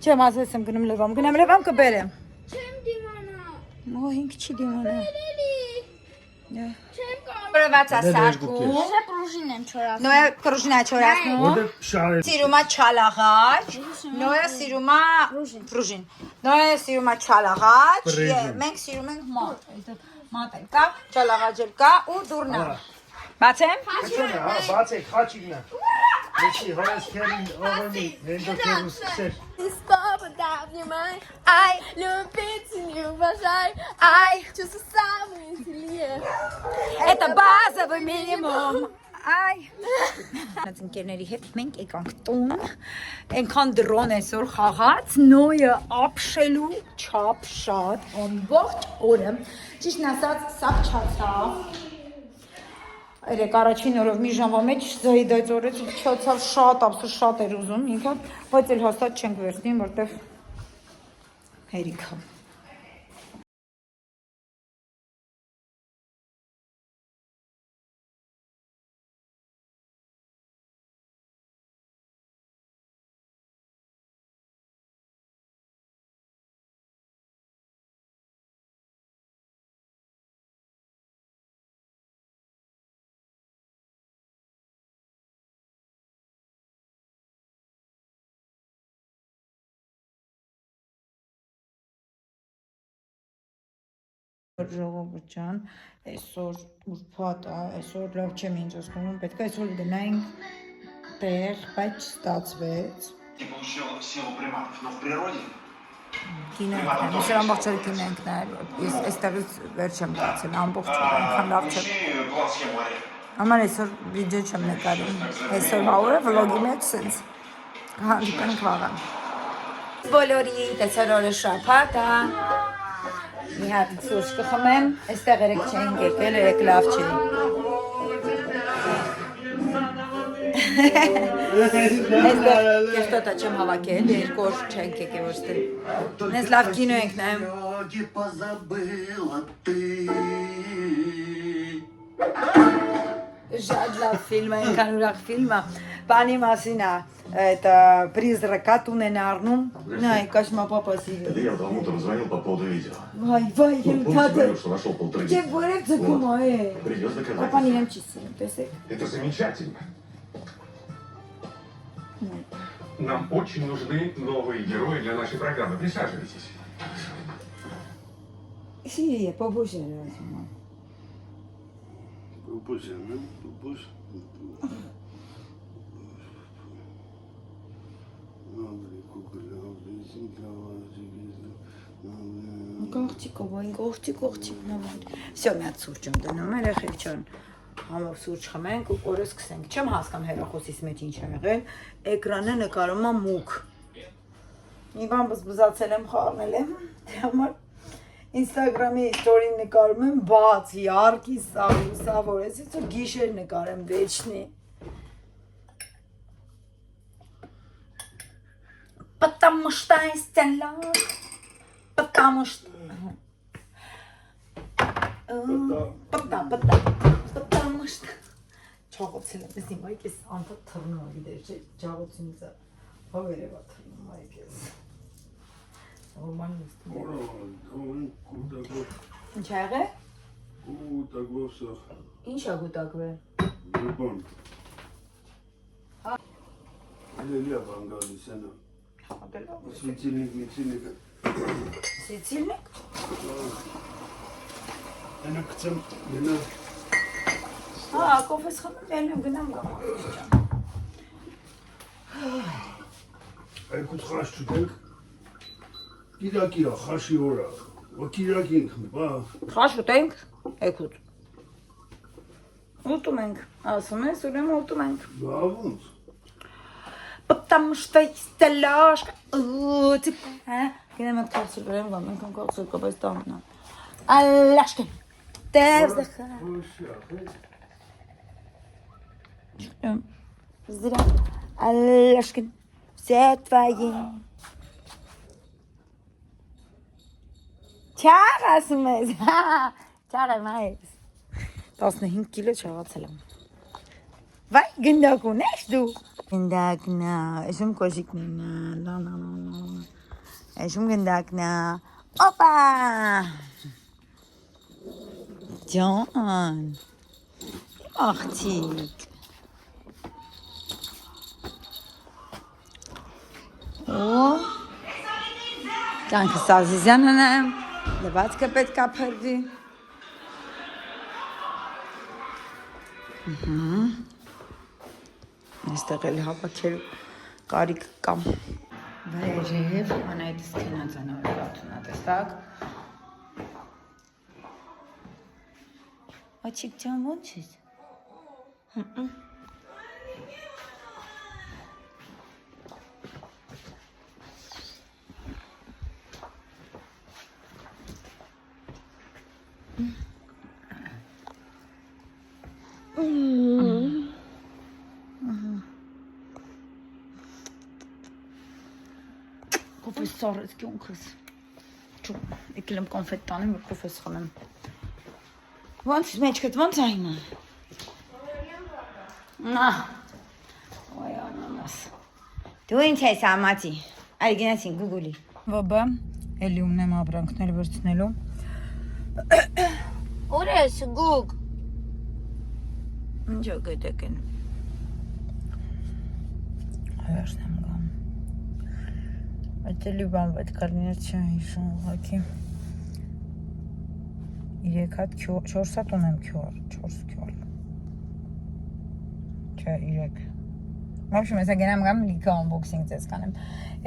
չեմ ասես եմ գնում լևամ, գնամ լևամ կբերեմ։ Չեմ դիմանա։ Ո, ինք չի դիմանա։ Չեմ կարող։ Որևաց ասարկում, Ես պրուժին եմ չորացնում։ նոյը կրուժինա չորացնում, Որտե շարել։ սիրումա չալաղաչ, նոյը սիրումա պրուժին, նոյը սիրումա չալաղաչ, մենք սիրում ենք մատ, մատ էլ կա, չալաղաչ էլ կա ու դուրնա։ Բացեմ։ Հա, բացեք, խաչիկն է։ Մեջի հորս քերին օվերնի, հենդո քերուս քսեր։ Stop without your mind. I look in your eyes. I just a sound in your Это բազովый minimum։ Այ։ Այս ընկերների հետ մենք եկանք տուն, այնքան դրոն այսօր խաղաց, նոյը ապշելու չափ շատ, ամբողջ օրը, ճիշտն ասած, սաղ չացավ։ Երեք առաջին օրով մի ժամվա մեջ զայդայծորեց ու չացավ շատ, ապսուս շատ էր ուզում ինքը, բայց էլ հաստատ չենք վերցնին, որտև հերիքը։ Ժողովուրդ ջան, այսօր ուրբաթ է, այսօր լավ չեմ ինձ զգում, պետք է այսօր գնայինք տեղ, բայց չստացվեց։ Կինենք նայել, այսօր ամբողջ օրը կինենք նայել, ես այստեղից վեր չեմ կացել, ամբողջ օրը, այնքան լավ չեմ։ Համար այսօր վիդեո չեմ նկարում, այսօր օրը վլոգի մեջ սենց հանդիպենք վաղը։ Բոլորի տեսար օրը շաբաթ է։ Մի հատ սուրճ կխմեմ, այստեղ երեք չէինք եկել, երեք լավ չէ։ Այստեղ կեշտոտա չեմ հավաքել, երկու օր չենք եկել ոչ թե։ Նես լավ կինո ենք նայում։ Շատ լավ ֆիլմ է, այնքան ուրախ ֆիլմ է։ Բանի մասին է, это призрака тунен առնում, նայ, կաշմա պապասի։ Это я вам утром звонил по поводу видео. Վայ, վայ, Вот եմ помните, թաթը։ говорил, что нашел 1,5 Չէ, որև ձգում է։ Привез Պապան доказательства. իրեմ չի սիրում, տեսեք։ Это замечательно. Нам очень нужны новые герои для нашей программы. Присаживайтесь. Սիրի է, պոպոշ է ասում։ Պուպուշ։ Գողջիկ նավան։ Всё, մի հատ սուրճ եմ դնում, երեխեք ջան։ Համով սուրճ խմենք ու օրը սկսենք։ Չեմ հասկանում հեռախոսից մեջ ինչ է եղել։ Էկրանը նկարում է մուկ։ Մի բան բզբզացել եմ, խառնել եմ։ Դե համար Instagram-ի story նկարում եմ բաց, яркий, սավոր, այսպես որ գիշեր նկարեմ վեճնի։ Потому что стелла, потому что потому что Չաղոցել եմ, ես իմ այք ես անդադ թռնում եմ, գիտեր չէ, ջաղոցինից է, հով երևա թռնում այք ես։ Նորմալ նստում։ Ինչ ա եղել։ Ինչ ա գուտակվել։ Լելիա բանգալի սենա։ Սվիցիլնիկ։ Սիցիլնիկ։ Այնա կծեմ, ենա։ Հա, կոֆես խմում ելնեմ գնամ գամ։ Այգուց խաշ չուտենք։ Կիրակիրա, խաշի որա։ Ո կիրակին խմի, բա։ Խաշ ուտենք, էքուտ։ Ուտում ենք, ասում ես, ուրեմն ուտում ենք։ Լավ ոնց։ Потому что есть ложка. Գնամ կացել ուրեմն գամ, մենք կացել կապես տամնա։ Ալաշկը։ Դες դխա։ Зря. Алешкин, все твои. Չար ասում ես, չար եմ այս, 15 կիլո չաղացել եմ, վայ գնդակ ունես դու, գնդակնա, էշում կոշիկնինա, էշում գնդակնա, օպա, ջան, աղջիկ, օ, Կանքը Սազիզյանն է, լվացքը պետք է փրդի։ Այստեղ էլ հավաքել կարիք կամ։ Վերև, անայտս կենած անոր վատունա, տեսակ։ Աչիկ ճան ոնց ես։ Կոֆես սարեց կյոնքս, եկել եմ կոնֆետ տանեմ ու կոֆես խնեմ, ոնց մեջքդ ոնց է հիմա, ոյ անանաս, դու ինչ ես ամացի, այլ գնացին գուգուլի, վոբը, էլի ունեմ ապրանքներ վերցնելու, Ուր ես գուգ, ինչ գետեք են, հայաշն եմ գամ, այդ էլի բան պետք է լիներ չի հիշում ուղղակի 3 հատ 4 հատ ունեմ քյոր 4 քյոր չէ 3 Մոբշում ես գնամ գամ լիքը անբոքսինգ ձեզ կանեմ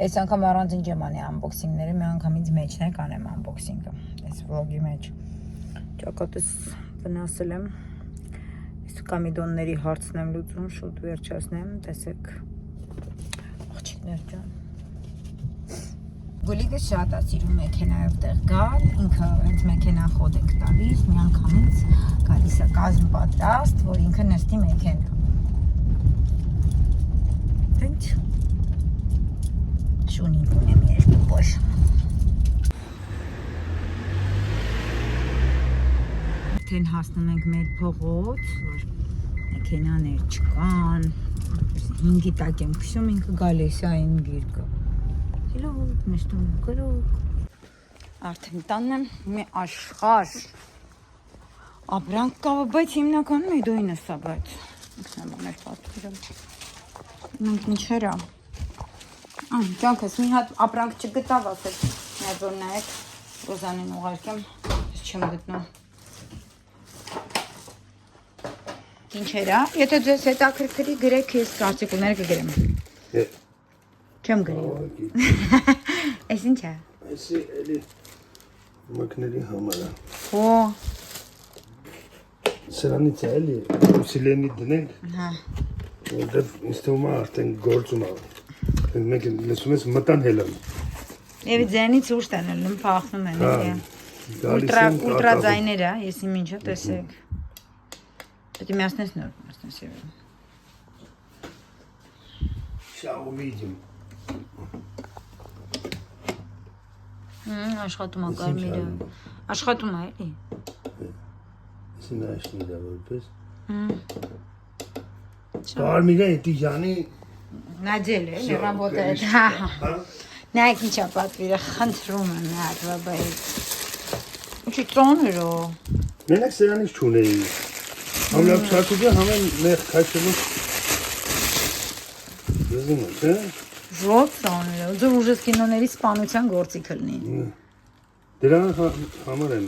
այս անգամ առանձին չեմ անի անբոքսինգները մի անգամից մեջն է կանեմ անբոքսինգը այս վլոգի մեջ ճակատս վնասել եմ այս կամիդոնների հարցն եմ լուծում շուտ վերջացնեմ տեսեք աղջիկներ ջան Գոլիկը շատ է սիրում մեքենայով տեղ գալ, ինքը հենց մեքենա խոդ եք տալիս, մի անգամից գալիս է կազմ պատրաստ, որ ինքը նստի մեքենա։ Դենց շունիկ ունեմ երկու բոշ։ Արդեն հասնում ենք մեր փողոց, որ մեքենաներ չկան, 5-ի տակ եմ քշում, ինքը գալիս է այն գիրկը։ Գլոկ, նստում գլոկ Արդեն տանն եմ մի աշխար ապրանք կա, բայց հիմնականում էդոյինս է, բայց ինքնաբաներ պատվիրում Մենք ինչերա Ճանքս մի հատ ապրանք չգտավ ասել Մեր որ նայեք Ռոզանին ուղարկեմ Ես չեմ գտնում Ինչերա Եթե ձեզ հետաքրքրի գրեք ես արտիկուլներ կգրեմ Չեմ գրի Ես ինչ է Այս էլի մակների համար է Հո Սրանից է էլի ուսիլենի դնենք Հա Որտև ինձ թվում է արդեն գործում է Մենք լսում ես մտան հելան Եվ ձենից ուշտ են ելնում, փախնում են Ուլտրա ձայներ է, ես իմ ինչը տեսեք Պետք է միացնես նոր միացնես եվ Շա увидим Աշխատում է կարմիրը Աշխատում է էլի Սինաշնի դա որպես Կարմիրը Տիժանի Նաջել է, работает։ Նայեք ինչա պատվիրը, խնդրում եմ նայեք բաբայի։ Ինչի ծոներո։ Մենակ սրանից չունեի։ Համլավ չակուբը համեն մեր քաշելու։ Դու չէ՞։ Ո՞ց ծոներո։ Ձեր ուժս կինոների սպանության գործի կլինի։ Դրա համար եմ։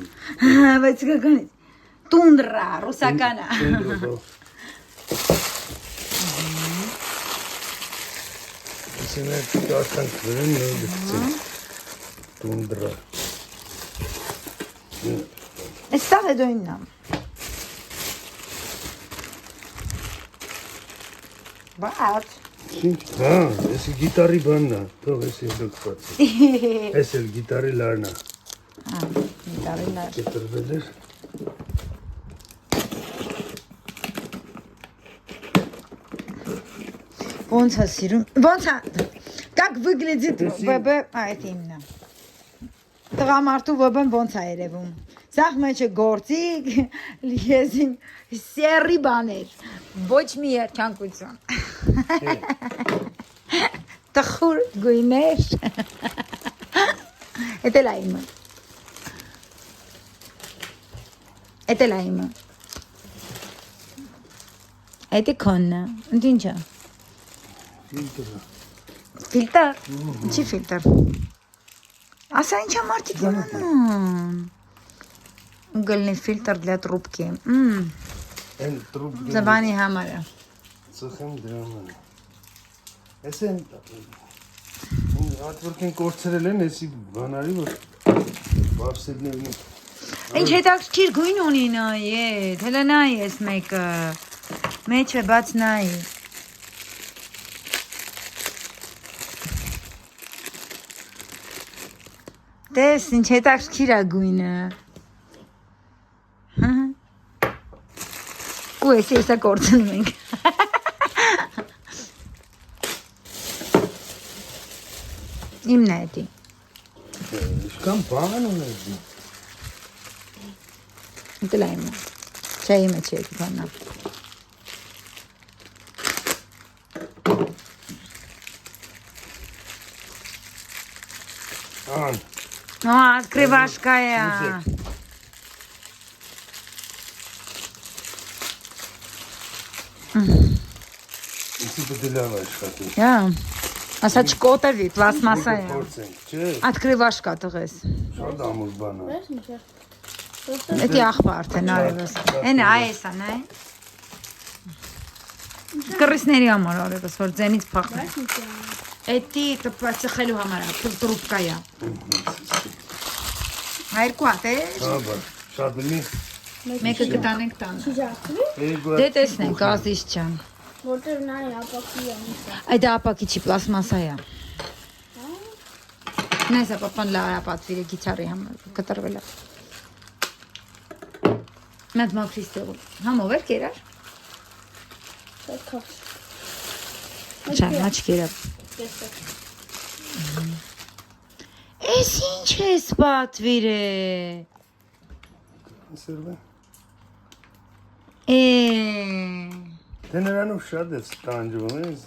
Բայց կականից։ Տունդրա, ռուսականը։ Սենը կարգան քրեն նույնիսկ տունդրա։ Այստեղ է դույննա։ Բաց։ Հա, էսի գիտարի բանն է, թող էսի լոկված։ Էս էլ գիտարի լարն է։ Հա, գիտարի լար։ Կտրվել էր։ Ոնց է սիրում։ Ոնց է։ Как выглядит ВБ, այդ իմն է։ Տղամարդու ՎԲ-ն ոնց է երևում։ Սաղ մեջը գործիկ, լիեզին սերի բաներ։ Ոչ մի երջանկություն։ Տխուր գույներ։ Էդ էլ այմը։ Էդ էլ այմը։ Էդ է քոննը։ Ընդ ինչ է։ Ֆիլտր։ Ինչի ֆիլտր։ Ասա ինչա մարդիկ անում։ Угольный фильтр для трубки. Են трубки։ Զբանի համար է։ Ծխեմ դրաման։ Էսեն հատվորքեն կորցրել են էսի բանարի, որ բավսեդներն են։ Ինչ հետաքրքիր գույն ունի նայ, հələ նայ ես մեկը։ Մեջը բաց նայ։ Տես ինչ հետաքրքիր է գույնը։ Ու էսա կորցնում ենք։ Իմն է էդի։ Իշքան բան ունես։ Դե լայմը։ Չէ իմը չէ բանա։ Ան։ Открывашкая. Ինչի բդելավ աշխատի։ Հա։ Ասա չկոտևի, պլաստմասա է։ Փորձենք, չէ։ Открывашка տղես։ Շատ ամուր բան է։ Էդի աղբա արդեն արևս։ Էն այեսա, նայ։ Կռիսների համար արևս, որ ձենից փախն։ Էդի ծխելու համար է, տրուպկա է։ Երկու հատ է։ Հա, բա, շատ լինի։ Մեկը կտանենք տանը։ Երկու Դե տեսնենք, ազիզ չան։ Որտեղ նա ապակի է։ Այդ ապակի չի, պլաստմասա է։ Նայսա պապան լարա պատվիրը գիթարի համար կտրվել է։ Մեծ մաքրիստեղում։ Համով էր կերար։ Չան, մաչ կերավ։ Էս ինչ ես պատվիրը։ Սերվե։ Դե նրանով շատ ես տանջվում ես։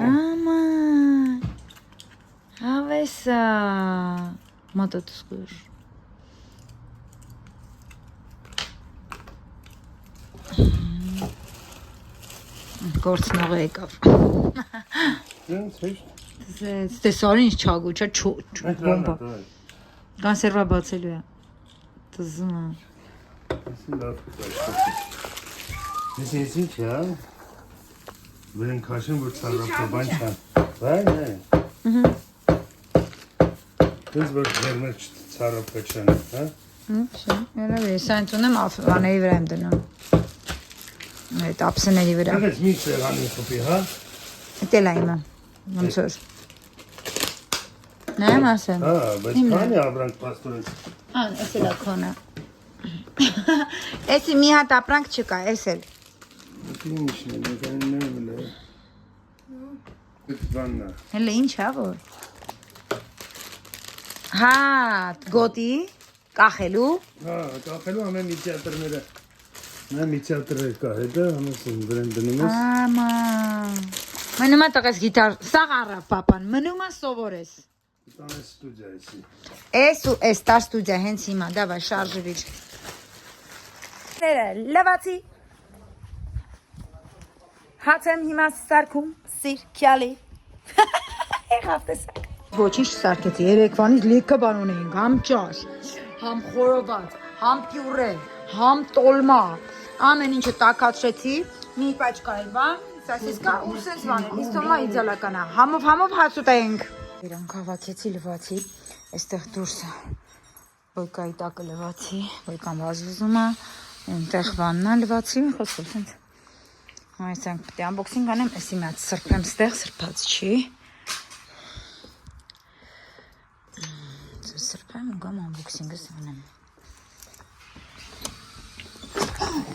Աման։ Հավեսա։ Մոտոտսկուր։ Գործնողը եկավ։ Դենց հեշտ։ Տեսար ինչ չագուչա բոմբա։ Կոնսերվա բացելու է։ Տզում է։ Ես ինչ է, վրեն կաշեն, որ ծարապրոբան չան։ Վայն է։ Դենց որ վերմեր ծարապը չան, հա։ Չէ, երևի, ես այն ծունեմ աների վրա եմ դնում։ Այդ ապսների վրա։ Եղեց մի սեղանի խպի, հա։ Էտել այմը, ոնց որ։ Նայեմ ասեմ։ Հա, բայց քանի ապրանք պաստորեն։ Ան, էս էլ է քոնը։ Էսի մի հատ ապրանք չկա, էս էլ։ Ինչն է, նեգաններն է։ Այդ բանն է։ Հələ ինչ է, որ։ Հա, գոտի, կախելու։ Հա, կախելու ամեն մի թեատրները։ Նա միցիատրը կա հետը, համեսին վրան դնում ես։ Ամա։ Մնում է տղես գիտար, սաղ առավ պապան, մնում է սովորես։ Տան ես ստուդիա եսի։ Էս ու էս տար ստուդիա հենց հիմա, դավայ շարժվիր։ Լվացի։ Հաց եմ հիմա սարքում, սիր, քյալի։ Եղավ տեսակ։ Ոչինչ սարքեցի, երեկվանից լիքը բան ունեինք, համ ճաշ, համ խորոված, համ պյուրե, համ տոլմա, ամեն ինչը տակացրեցի, մի պաչկայի բան, սասիսկա ու սենց բան, իստոմա իդյալականա, համով հաց ուտենք։ Իրանք հավաքեցի լվացի, այստեղ դուրսը ոյկայի տակը լվացի, ոյկան վազուզում է, այնտեղ բաննա լվացի, խոսքով սենց։ Այսանք պտի ամբոքսինգ անեմ, էսի մի հատ սրբեմ ստեղ, սրբած չի։ Սրբեմ ու գամ ամբոքսինգս անեմ։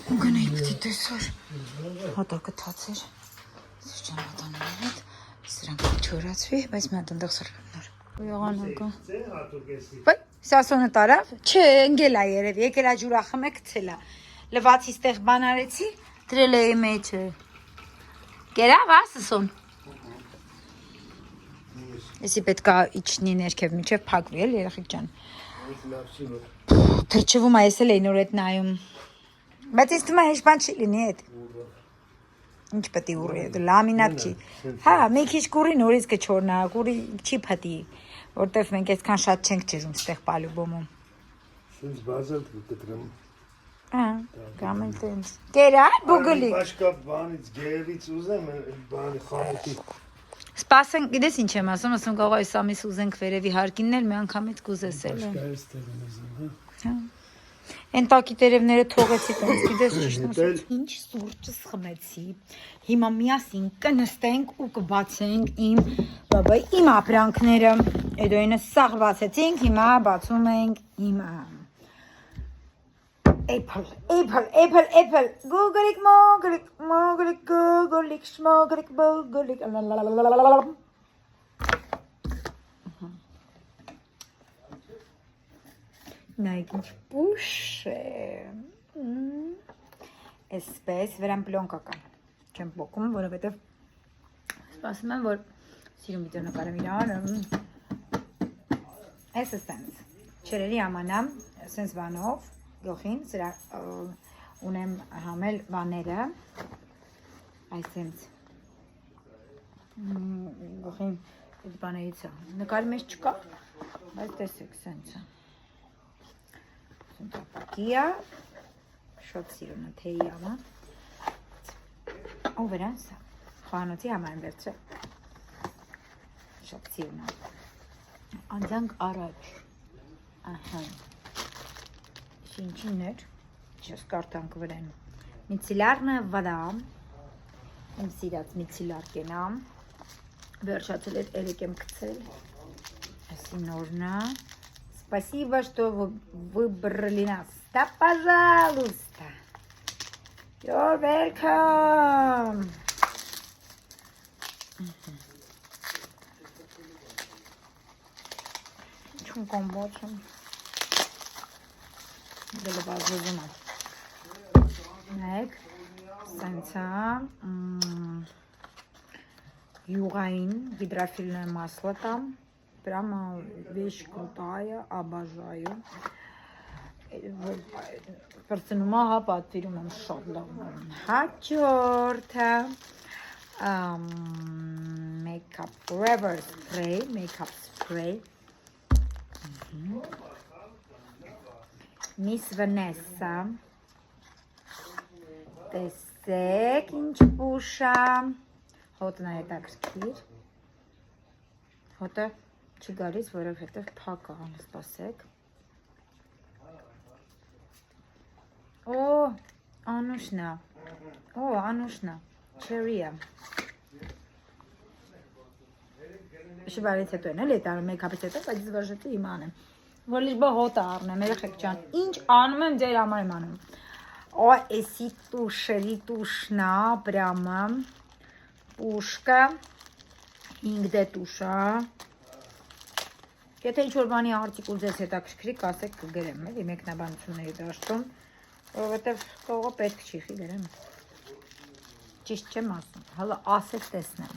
Ու գնայի պտի տեսոր, հատակը թացեր, սր ճանատանեմ հետ, սրանք չորացվի, բայց մի հատ ընդեղ սրբեմ նոր։ Եղանակը։ Վայ, սասոնը տարավ, չէ, ընգել է երև, եկել է ջուրա խմե կցել է, լվացի ստեղ բան արեցի, դրել էի մեջը, կերավ ասսոն։ Եսի պետք է իջնի ներքև միջև փակվի էլ երեխիկ ջան։ Թրջվում է, ես էլ էի նոր էտ նայում։ Բայց ես թվում է հեշ բան չի լինի էտ։ Ինչ պետք է ուռի, լամինատ չի։ Հա, մի քիչ կուրի նորից կչորնա, կուրի չի փտի, որտեվ մենք այդքան շատ չենք ջրում ստեղ պալուբոմում։ Սենց բազալ կտրեմ։ Հա, կամ էլ տենց։ Կերա, բուգլի։ Պաշկա բանից, գերից ուզեմ, բանի խամուտի։ Սպասենք, գիտես ինչ եմ ասում կարող այս ամիս ուզենք վերևի հարկիններ, մի անգամից կուզես էլ։ Պաշկայից տեղն եզեմ, հա։ Են տակի տերևները թողեցի, տենց գիտես ճիշտ ասած, ինչ սուրճս խմեցի։ Հիմա միասին կնստենք ու կբացենք իմ ապրանքները։ Հետո ինը սաղ բացեցինք, հիմա բացում ենք իմ Apple, Google-իկ, Moglik, Google-իկ, Schmoglik, Boglik, նայք ինչ պուշ է, այսպես վրան պլոնկա կան, չեմ պոքում, որովհետև սպասում եմ, որ սիրում վիդեո նկարեմ իրան, այս սենց, չերերի ամանամ, սենց բանով, գողին, սրա ունեմ համել բաները, այսենց, գողին, այդ բաներից է, նկարի մեջ չկա, բայց տեսեք, սենց է, Կիա, շատ սիրուն է թեյի ամա, ու վրան սա, խանոցի համար եմ վերցրել, շատ սիրուն է, անձանք առաջ, ահա, ինչին էր, չես կարդանք վրան, միցիլարնը վադամ, իմ սիրած միցիլար կենամ, վերջացել էր երեք եմ կցել, այսի նորնա, Спасибо, что вы выбрали нас. Да, пожалуйста. You're welcome. Չուն կոմբոչում. Դելը բազոզում է. Նայք, սենցա, յուղային гидрофильное масло там. Прямо вещь крутая, обожаю. Պրծնումա հա պատվիրում եմ շատ լավն հաճորդը Makeup Forever Spray, Makeup Spray Miss Vanessa տեսեք ինչ պուշա հոտն է հետաքրքիր հոտը չի գալիս, որովհետև փակ է, սպասեք Օ, անուշնա, չերիա Շիվարից հետո են էլ էտ արում մեյքապից հետո, բայց զվաժետի իմ անեմ Որ լիժբա հոտը առնեմ, երեխեք ջան, ինչ անում եմ, ձեր համար եմ անում Օ, էսի տուշերի տուշնա, պրամը, պուշկը, 5D տուշա Եթե ինչ-որ բանի արտիկուլ ձեզ հետաքրքրի, կասեք կգրեմ, էլի մեկնաբանությունների դաշտում Որովհետև կողը պետք չի խիլերեմ։ Ճիշտ չեմ ասում, հələ ասել տեսնեմ։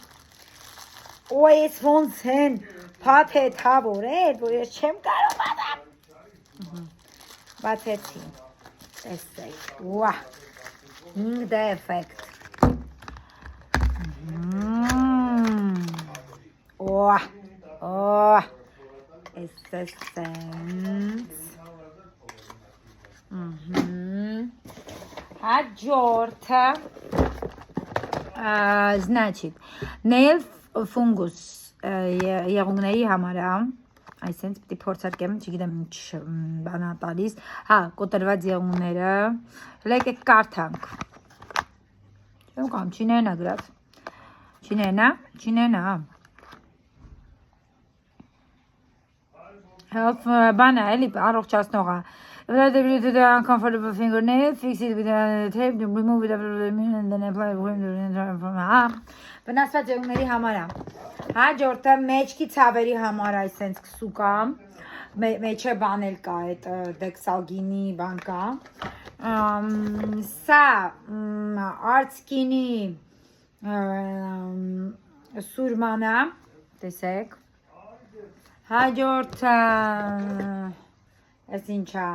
Ոյ, ես ոնց են փաթեթավորել, որ ես չեմ կարող պատամ։ Բացեցի։ Տեսեք, ուա, 5D էֆեկտ։ Օ, էսսենս։ Հաջորդը, значит, nail fungus եղունգների համար է, այսինքն պիտի փորձարկեմ, չգիտեմ ինչ բան է տալիս, հա, կոտրված եղունգները, եկեք կարդանք։ Չեմ կամ չինենա գրած։ Չինենա։ Help բանը էլի առողջացնող է։ Uncomfortable fingernail, fix it with a tape, remove it and then apply վնասված եղունգների համար է։ Հաջորդը մեջքի ցավերի համար է, այսպես կսուկամ։ Մեջը բանել կա, այդ դեքսալգինի բան կա։ Սա արցկինի սուրմանա, տեսեք։ Հաջորդը այս ինչա,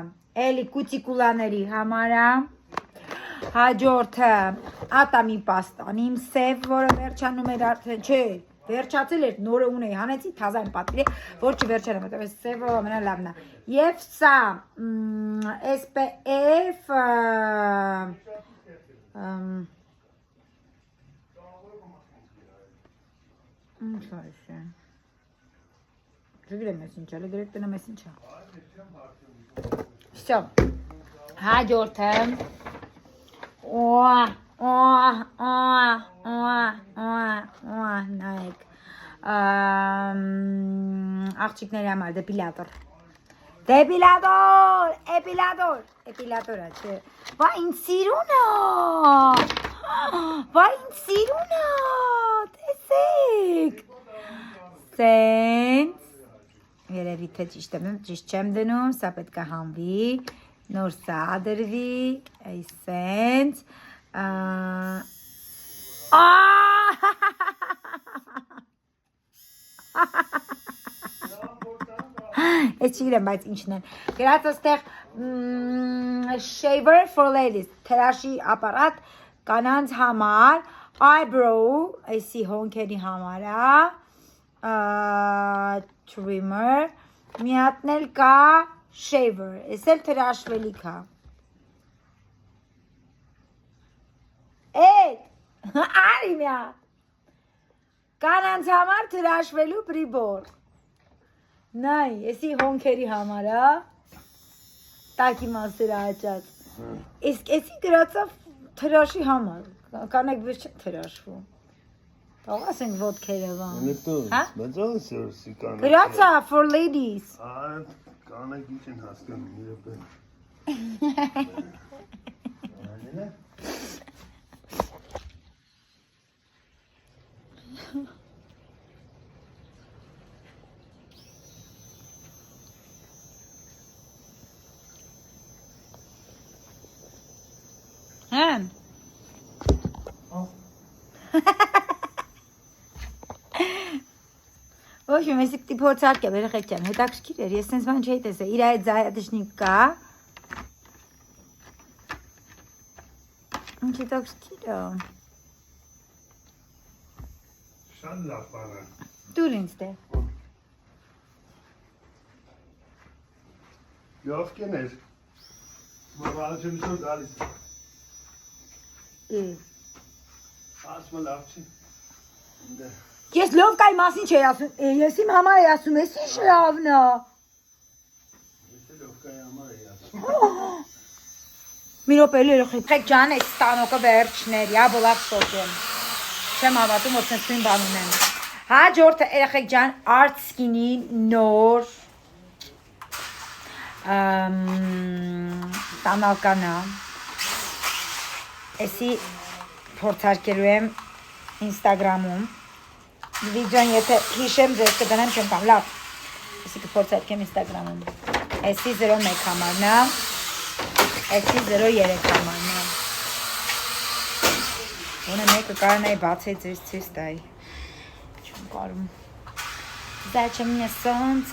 էլի կուտիկուլաների համար է։ Հաջորդը ատամի պաստան, իմ սև, որը վերջանում էր արդեն, չէ, վերջացել էր, նորը ունեի, հանեցի թազային պատվիրի, որ չվերջանում, հետև այս սևը ամենա լավն է։ Եվ սա SPF ինչ այս է։ Չգրեմ ես ինչա, լգրեք տնեմ ես ինչա։ Всё, հաջորդը նայեք, աղջիկների համար դեպիլատոր, էպիլատորը, չէ, վա ինձ սիրունա, տեսեք, սենց, երևի թե ճիշտ չեմ դնում, սա պետք է հանվի, նոր սա ադրվի, այսենց, Ես չգիտեմ, բայց ինչն է, գրած աստեղ shaver for ladies, թերաշի ապարատ կանանց համար, eyebrow, այսի հոնքերի համար է, trimmer, միատնել կա shaver, ես էլ թրաշվելիք է։ Արի միա, կանանց համար թրաշվելու պրիբոր, նայ, եսի հոնքերի համար է, տակի մասերը աճած, եսի գրացավ թրաշի համար, կանեք վեր չեմ թրաշվում, թող ասենք ոտքերը վան, գրացա for ladies, կանեք ինչ են հասկանում, Հեն Ոչմ, ես պիտի փորձարկեմ, երեխեք ջան, հետաքրքիր էր, ես սենց բան չէի տեսել, իր այդ զայադշնիկ կա Ինչ հետաքրքիր է Շատ լավ բան է Դուր ինձ դե Լավ կեներ Մավալը չեմ շոր գալիս Ասմա լավ չի Ես լովկայի մասին չէի ասում, ես իմ համար էի ասում, ես ինչ լավն է Ես է լովկայի համար էի ասում Մի րոպե երեխեք ջան, այդ ստանոկը վերջներ, յա բոլակ սոկեմ Չեմ հավատում, որ սենց նույն բան ունեմ Հաջորդը երեխեք ջան, Art Skin-ի նոր տանալկան է Էսի փորձարկելու եմ Instagram-ում Վիդեոն եթե հիշեմ ձեզ կդնեմ չեմ կամ լավ Էսի կփորձարկեմ Instagram-ում Էսի 01 համարն է Այսի 0.3 համարն է։ Ունը մեկը կարնայի բացեց ես ցես տայի։ Չեմ կարում։ Зачем мне солнце,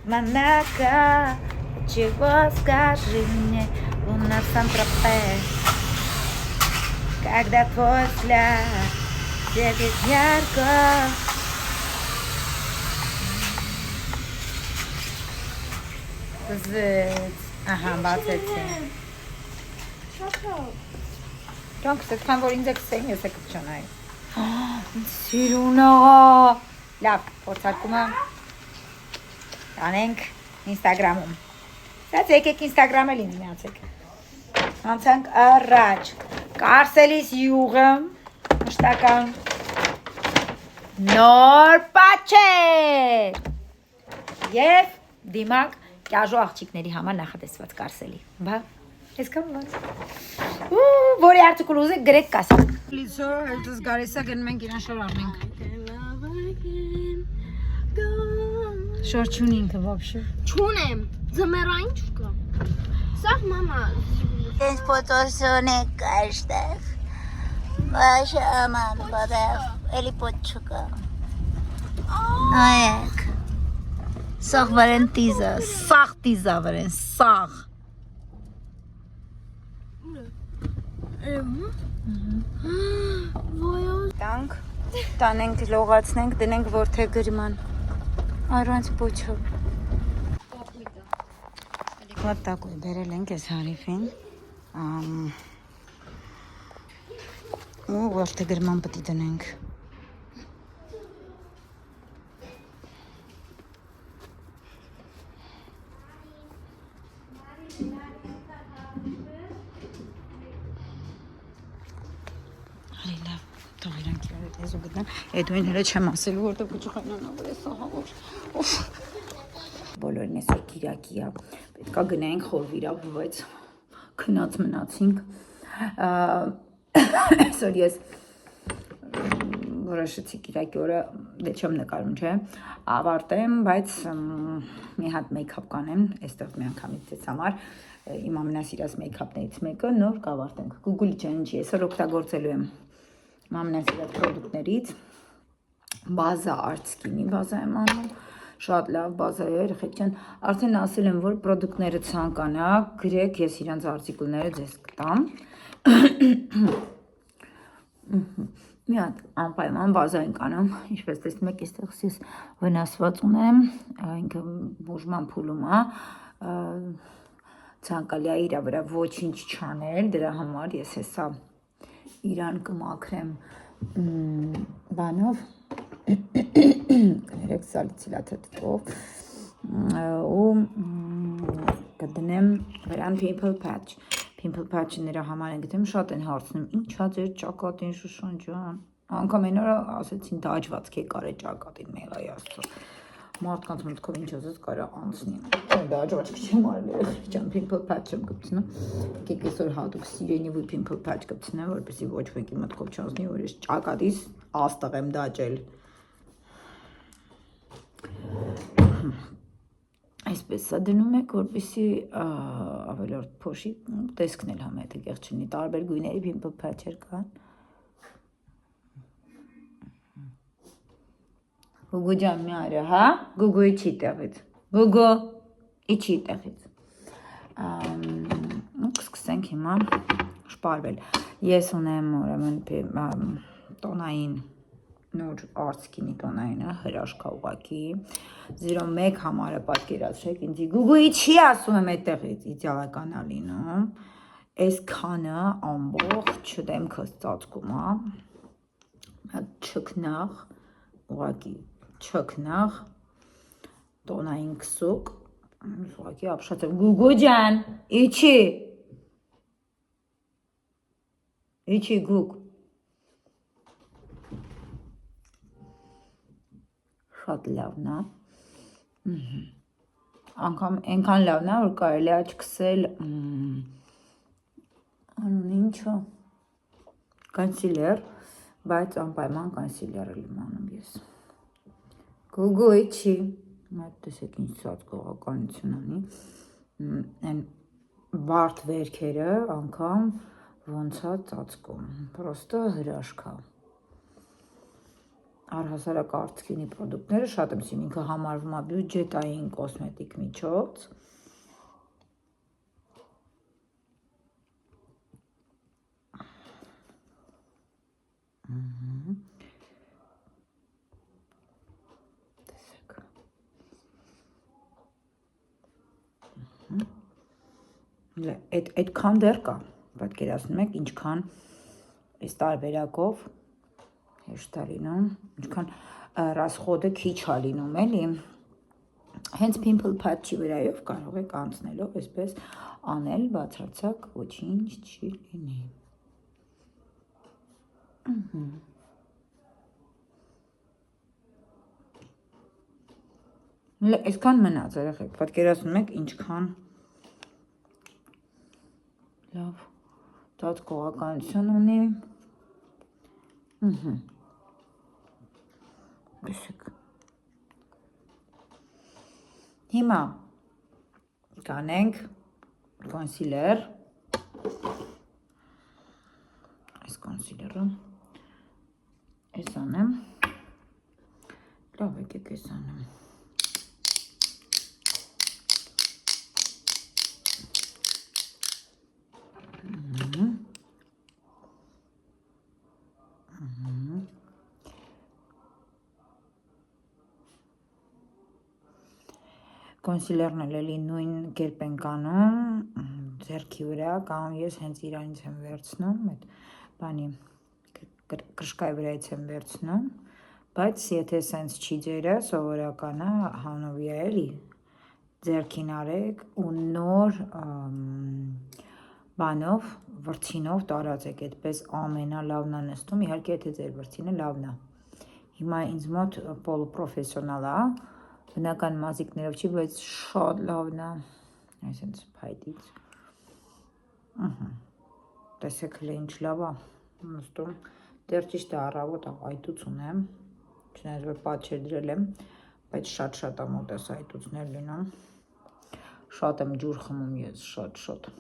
Монако, чего скажи мне, луна в Сан-Тропе, когда твой взгляд светит ярко. Ահա, բացեցի։ Դրանք սեքան, որ ինձ եք սեն, ես եք պչանայի։ Սիրուն աղա։ Լավ, փորձարկումը անենք ինստագրամում։ Սած եկեք ինստագրամ էլ ինձ միացեք։ Անցանք առաջ։ Կարսելիս յուղը, մշտական նոր պաչեր։ Եվ դիմակ կյաժու աղջիկների համար նախատեսված կարսելի։ Բա, ես կամ ոնց։ Որի արտիկուլ ուզեք գրեք կասեք։ Լիցո, հետս գարեսա գնում ենք իրան շոր արնենք։ Շոր չունինք վաբշե։ Չունեմ, ձմեռային չկա։ Սաղ մամա։ Ես փոթոսոն է կաշտեղ։ Բաշ աման, բադավ, էլի պոտ չկա։ Այեք։ Սաղ վարեն տիզա, սաղ տիզա վարեն, սաղ։ Տանք, տանենք, լողացնենք, դնենք որդե գրման։ Առանց պոչով։ Ալիքվատ տակույ բերել ենք ես հարիվին։ Ու որդե գրման պտի դնենք։ Այդ ուին հելը չեմ ասելու, որտեղ կճխայնան ավր է սահավոր։ Բոլորին ես կիրակի է, պետքա գնայինք խորվիրավ, բայց քնած մնացինք։ Այսօր ես որոշեցի կիրակի օրը, դե չեմ նկարում, չէ, ավարտեմ, բայց մի հատ մեյքափ կանեմ, այստեղ մի անգամից ձեզ համար, իմ ամենասիրած մեյքափներից մեկը, նոր կավարտենք, Google Challenge-ի, այսօր օգտագործելու եմ ամենասիրած պրոդուկտներից, բազա արցկինի բազա եմ անում, շատ լավ բազա է, երեխեքյան, արդեն ասել եմ, որ պրոդուկտները ցանկանաք, գրեք, ես իրանց արտիկուլները ձեզ կտամ, մի հատ անպայման բազա ենք անում, ինչպես տեսնում եք, այստեղ ես վնասված ունեմ, ինքը բուժման փուլում է, ցանկալի է իրա վրա ոչինչ չանել, դրա համար ես հեսա իրան կմաքրեմ բանով, կներեք սալիցիլաթետով ու կդնեմ վրան pimple patch նրա համար են գտեմ, շատ են հարցնում, ինչա ձեր ճակատին Շուշան ջան, անգամ այն օրը ասեցին դաջվածք է կարե ճակատին մեղայի աստծո, մարդկանց մտքով ինչ ասես կարա անցնի, դաջվածք չեմ արել ջան, pimple patch եմ գտնում, եկեք այսօր հատուկ սիրենի ու pimple patch գտնեմ, որպեսզի ոչ մեկի մտքով չանցնի, որ ես ճակատիս աստղ եմ դաջել։ Այսպես սա դնում եք, որպեսզի ավելորդ փոշի տեսքն էլ համետը կեղծ չունի, տարբեր գույների pimple patch-եր կան։ Գուգու ջան մի արա, հա? Գուգուի չի տեղից։ Գուգու, իչի տեղից։ Սկսենք հիմա շպարվել։ Ես ունեմ ուրեմն տոնային նոր արցկինի տոնայինը, հրաշքա ուղակի, 0.1 համարը պատկերացրեք, ինձի Գուգուի չի ասում եմ այդտեղից, իդեալական է լինում, այս քանը ամբողջ դեմքս ծածկում է, չքնաղ, ուղակի չքնաղ, տոնային քսուկ, ուղակի ապշացեմ, Գուգու ջան, իչի Գուգ, շատ լավն է, անգամ ենքան լավն է, որ կարելի է չքսել, անուն ինչը, կոնսիլեր, բայց անպայման կոնսիլերը լիմանում ես, Գուգու իչի, մետ տեսեք ինչ ծածկողականություն անի, են բարդ վերքերը անգամ ոնց է ծածկում, պրոստը հրաշք է։ Առհասարակ արցքինի պրոդուկտները շատ եմ սիրում, ինքը համարվում է բյուջետային կոսմետիկ միջոց։ Այդքան դեռ կա, պատկերացնում եք ինչքան այս տարբերակով հեշտ է լինում, ինչքան ռասխոդը քիչ է լինում, էլի։ Հենց pimple patch-ի վրայով կարող եք անցնելով այսպես անել, բացարձակ ոչինչ չի լինի։ Այսքան մնաց, երեխեք, պատկերացնում եք ինչքան լավ ծածկողականություն ունի։ Հիմա կանենք կոնսիլեր, այս կոնսիլերը, այս անեմ, լավ եկեք այս անեմ, կոնսիլերն էլի նույն կերպ ենք անում, ձեռքի վրա, կամ ես հենց իրանից եմ վերցնում, այդ բանի կրշկայի վրայից եմ վերցնում, բայց եթե սենց չի ձերը, սովորականը հանովի է էլի, ձեռքին արեք ու նոր բանով, վրձինով տարածեք, այդպես ամենալավն է նստում, իհարկե եթե ձեր վրձինը լավն է։ Հիմա ինձ մոտ պոլուպրոֆեսիոնալ է, բնական մազիկներով չի, բայց շատ լավն է, այսինց փայտից, տեսեք հլե ինչ լավ է, նստում, դեռ ճիշտ է առավոտ այտուց ունեմ, չնայած որ պատշեր դրել եմ, բայց շատ է մոտես այտուցներ լինում, շատ եմ ջուր խմում ես, շատ,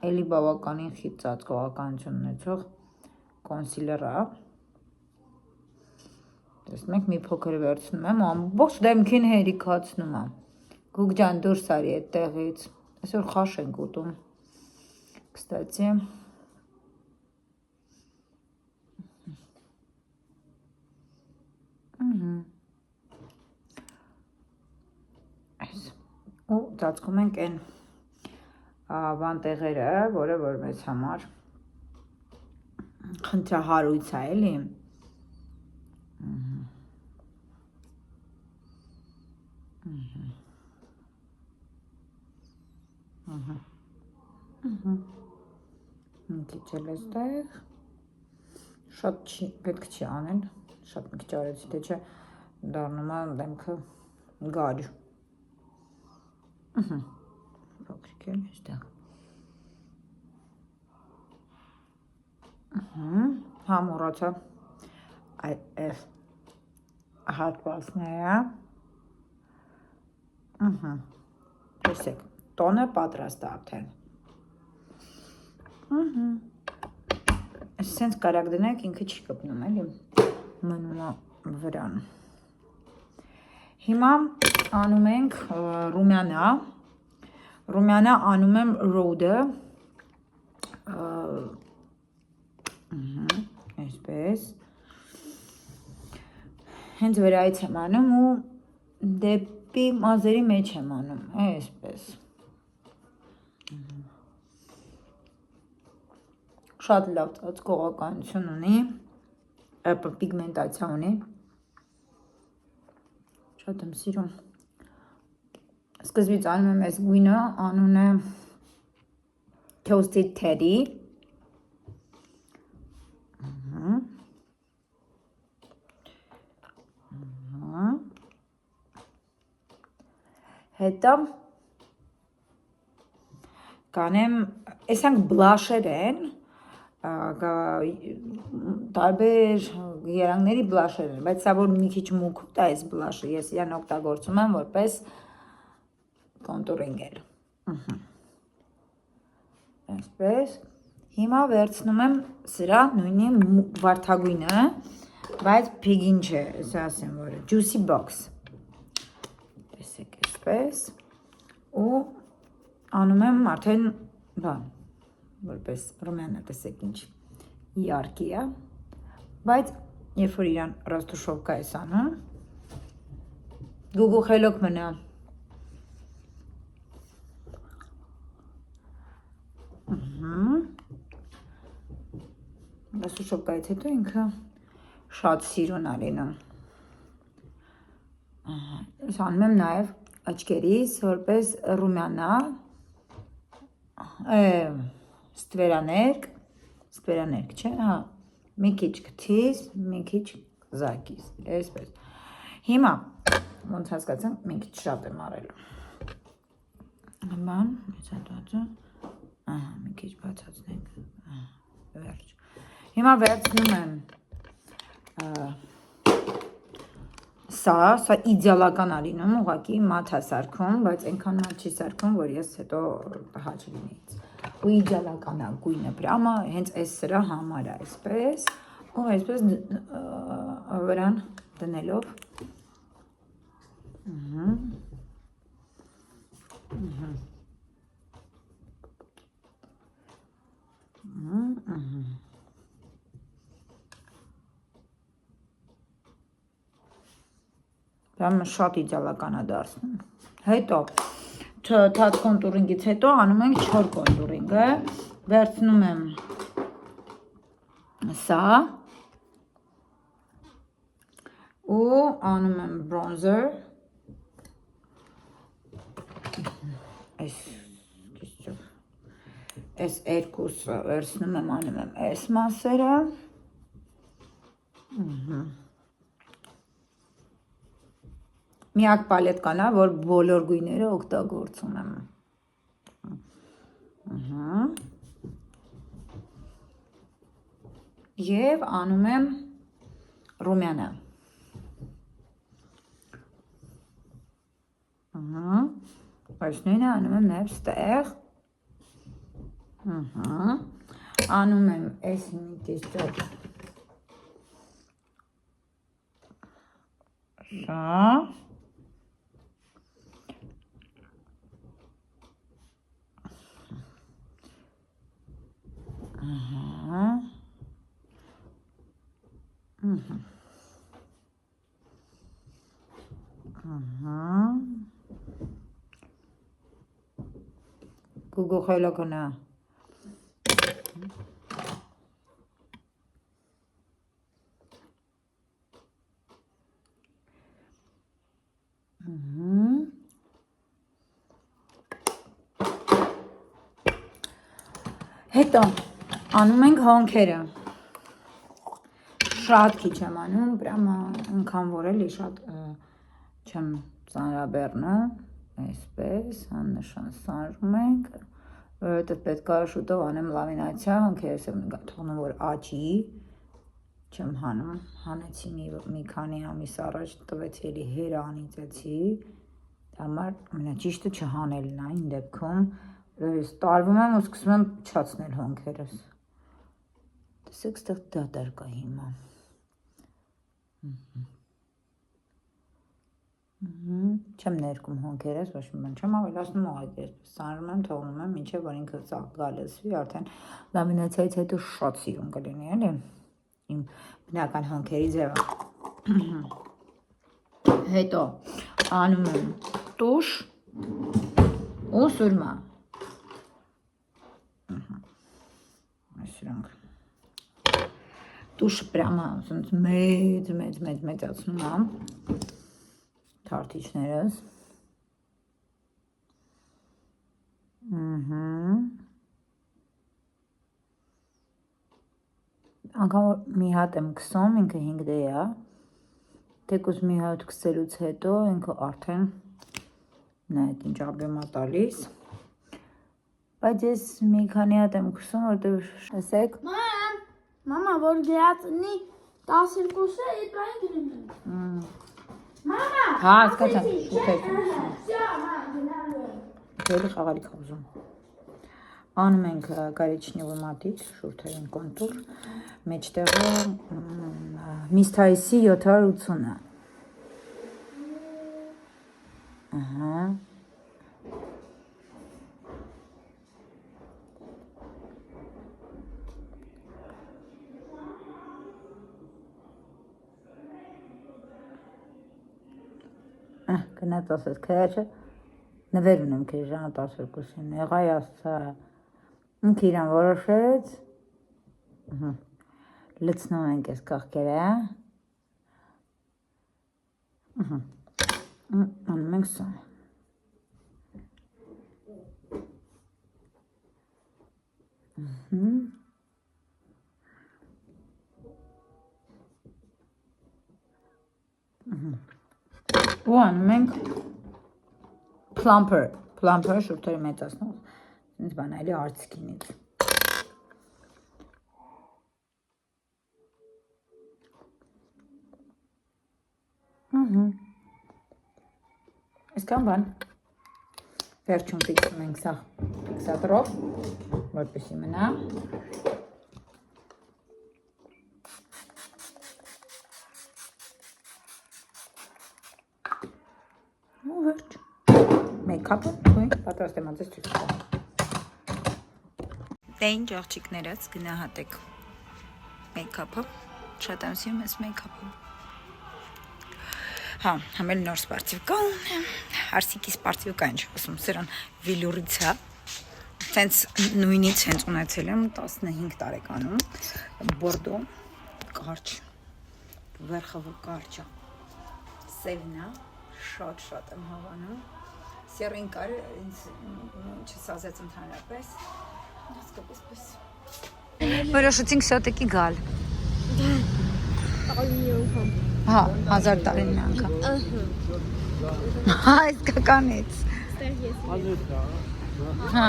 էլի բավականին խիտ ծածկողականություն ունեցող կոնսիլեր է, տեսնում եք մի փոքր վերցնում եմ, ամբողջ դեմքին հերիքացնում եմ, Գուգ ջան դուրս արի այդ տեղից, այսօր խաշ ենք ուտում, կստացի, ու ծածկում ենք այն բանտեղերը, որը որ մեզ համար խնդրահարույց է, էլի, Քիչ էլ էստեղ, շատ պետք չի անել, շատ մի քիչ արեցի, թե չէ դառնում է դեմքը գար, փոքրիկ էլ էստեղ, հա մոռացա այս հատվածները, տեսեք, տոնը պատրաստ է արդեն, սենց կարակ դնեք, ինքը չի կպնում, էլի, մնում է վրան, հիմա անում ենք ռումյանա անում եմ ռոդը, այսպես, հենց վրայից եմ անում ու դեպի մազերի մեջ եմ անում, այսպես, շատ լավ ծածկողականություն ունի, պիգմենտացիա ունի, շատ եմ սիրում, սկզբից անում եմ այս գույնը, անունը Toasted Teddy, հետո կանեմ, այսանք բլաշեր են, տարբեր երանգների բլաշեր են, բայց սա որ մի քիչ մուգուտ է այս բլաշը, ես իրան օգտագործում եմ որպես կոնտուրինգել։ Այսպես։ Հիմա վերցնում եմ սրա նույնի վարդագույնը, բայց փիգին չէ, ասա ասեմ, որ juicy box։ Տեսեք այսպես։ Ու անում եմ արդեն, բան, որպես ռումյանը տեսեք ինչ իարկի է, բայց երբ որ իրան ռաստուշովկա ես անում, գուգուխելոք մնա։ Ռաստուշովկայից հետո ինքը շատ սիրուն ալինում։ Ես անում եմ նաև աչկերիս, որպես ռումյանա, ստվերաներկ չէ, մի քիչ գթիս, մի քիչ զակիս, այսպես։ Հիմա, ոնց հասկացանք, մի քիչ շատ եմ արելու։ Բան, մի քիչ բացացնենք, վերջ։ Հիմա վերցնում եմ սա իդեալական ալինում, ուղղակի մաթ է սարքում, բայց այնքան մաթ չի սարքում, որ ես հետո հաճ լինեից։ Ու իդեալական է գույնը, պրամը հենց այս սրա համար է այսպես, ու այսպես վրան դնելով։ Դա շատ իդեալական է դարձնում։ Հետո թաց կոնտուրինգից հետո անում ենք չոր կոնտուրինգը, վերցնում եմ սա ու անում եմ բրոնզեր, այս երկուսը վերցնում եմ, անում եմ այս մասերը, միակ պալետկան է, որ բոլոր գույները օգտագործում եմ։ Եվ անում եմ ռումյանը։ Այս նույնը անում եմ նաև ստեղ։ Անում եմ այս մի տեսակ շա։ Գուգուխելոքնա։ Հետո անում ենք հոնքերը։ Շատ քիչ եմ անում, պրամա ընքան որ էլի շատ չեմ ծանրաբեռնում, այսպես, աննշան սարում ենք, որովհետև պետք է շուտով անեմ լամինացիա, հոնքերս եմ թողնում, որ աճի, չեմ հանում, հանեցի մի քանի ամիս առաջ տվեցի էլի հերը անիծեցի, համար ամենաճիշտը չհանելն է այն դեպքում, ես տարվում եմ ու սկսում եմ փչացնել հոնքերս։ Տեսեք, ստեղ դատար կա հիմա։ Չեմ ներկում հոնքերս, ոչ մի բան չեմ ավելացնում, ուղղակի սարում եմ, թողնում եմ, մինչև որ ինքը գալսվի, արդեն լամինացիայից հետո շատ սիրուն կլինի, էլի։ Իմ բնական հոնքերի ձևը։ Հետո անում եմ տուշ ու սուրմա։ Այսրանք տուշը պրամա մեծացնում եմ թարթիչներս։ Անգամ մի հատ եմ քսում, ինքը 5D է, թեկուզ մի հատ քսելուց հետո ինքը արդեն նայեք ինչ աբյոմ է տալիս, բայց ես մի քանի հատ եմ քսում, որտեղ ասեք Մամա, որ գրածնի 12-ը այդ բանը գրում եմ։ Մամա, հա, հասկացա, շուտ եք։ Всё, մամա, գնալու եմ։ Էլի խաղալիք ուզում։ Անում ենք կարիչնևի մատիչ, շուրթային կոնտուր, մեջտեղը Միսթայսի 780-ը։ Ահա։ Գնաց ասես քեչը նվեր ունեմ քեզ ժամը 12-ին եղայ ասա ինքը իրան որոշեց լցնում ենք այս կաղկերը անում ենք սա ու անում ենք plumper շուրթերը մեծացնող ինձ բան այլի արցիկինից այսքան բան վերջում ֆիքսում ենք սա ֆիքսատորով որպեսզի մնա Վերջ, մեյքափը թույն պատրաստ եմ անձես թույս կա։ Դե ինչ աղջիկներած գնահատեք մեյքափը, շատ եմ սիրում ես մեյքափը։ Հա, համել նոր սպարտիվկա ունեմ, հարսիկի սպարտիվկա ինչ ասում, սրան վիլուրից հա, սենց նույնից հենց ունեցել եմ 15 տարեկանում, բորդո, կարճ, վերխավը կարճա, սևնա, շատ եմ հավանում, սերին կարը ինձ չսազեց ընդհանրապես, հասկապես պես։ Որոշեցինք սոտեկի գալ։ Տարին անգամ։ Հա, 1000 տարին անգամ։ Հա, այս կականից։ Հա։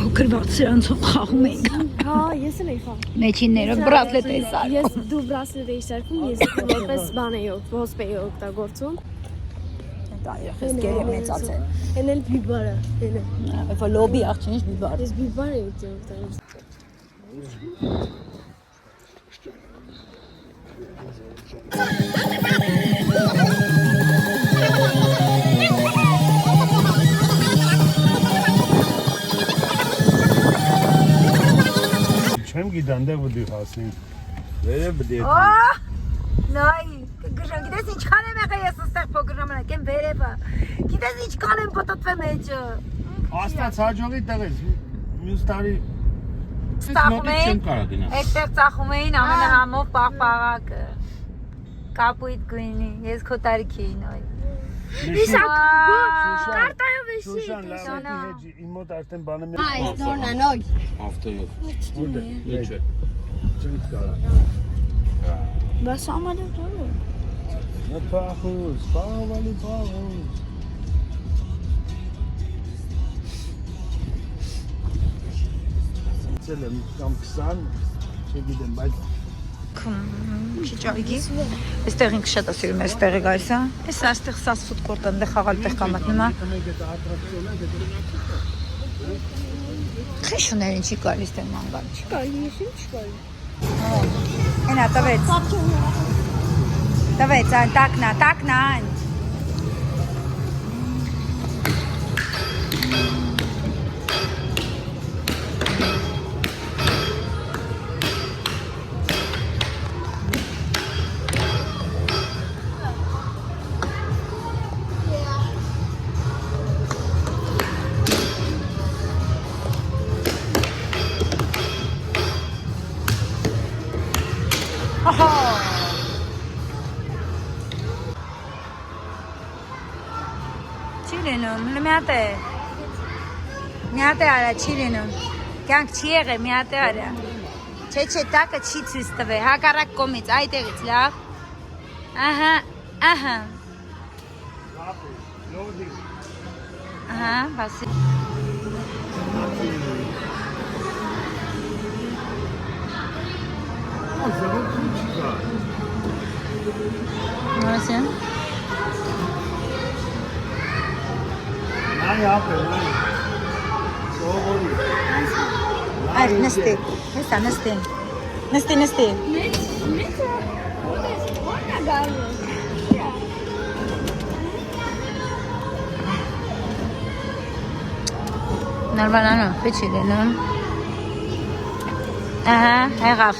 Փոքրված սրանցով խաղում ենք։ Հա, ես էլ էի խաղում։ Մեջինները բրասլետ էի սարքում։ Ես դու բրասլետ էի սարքում, ես որպես բան էի ոսպ էի օգտագործում։ Դա երեխեքերը մեծացել։ Էն էլ բիբարը, էն էլ։ Այո, լոբի աղջին ինչ բիբար։ Ես բիբար էի օգտագործում։ Չեմ գիտեմ դե որ դու հասնի։ Վերև բդի։ Նայ, գժանգիտես ինչքան եմ եղել ես այստեղ փոքր ժամանակ եմ վերևը։ Գիտես ինչքան եմ պտտվել մեջը։ Աստված հաջողի տեղից մյուս տարի Ծախում էին, այդտեղ ծախում էին ամենահամով պաղպաղակը, կապույտ գույնի, ես քո տարիքի էի նոյ։ Կարտայով էի Շուշան լավետի հետ իմ մոտ արդեն բանը մեր Այս նորն անոյ։ Haftaya. Լեչը։ Չեմ կարա։ Բաս ամալը դուրը։ Նպախուս, պաղավալի պաղուս։ Ցել եմ կամ 20, չգիտեմ, բայց Քիչ այգի։ Այստեղ ինքը շատ է սիրում, այստեղ է գալիս, հա։ Էս այստեղ սաս ֆուտկորտ ընդ խաղալ տեղ կա մտնում, հա։ Խիշուներ ինչի գալիս դեմ անգամ չի։ Կա, ես ինչ կայի։ Այնա տվեց։ Տվեց, այն տակնա այն։ Չի լինում, մի հատ է արա, չի լինում, կյանք չի եղել, մի հատ է արա, չէ, տակը չի ցույց տվել, հակառակ կողմից, այդտեղից, լավ, ահա, բասի, Այր նստի, հեսա նստի, նստի։ Նորմալանո, պիչի դենում։ Ահա, հեղավ։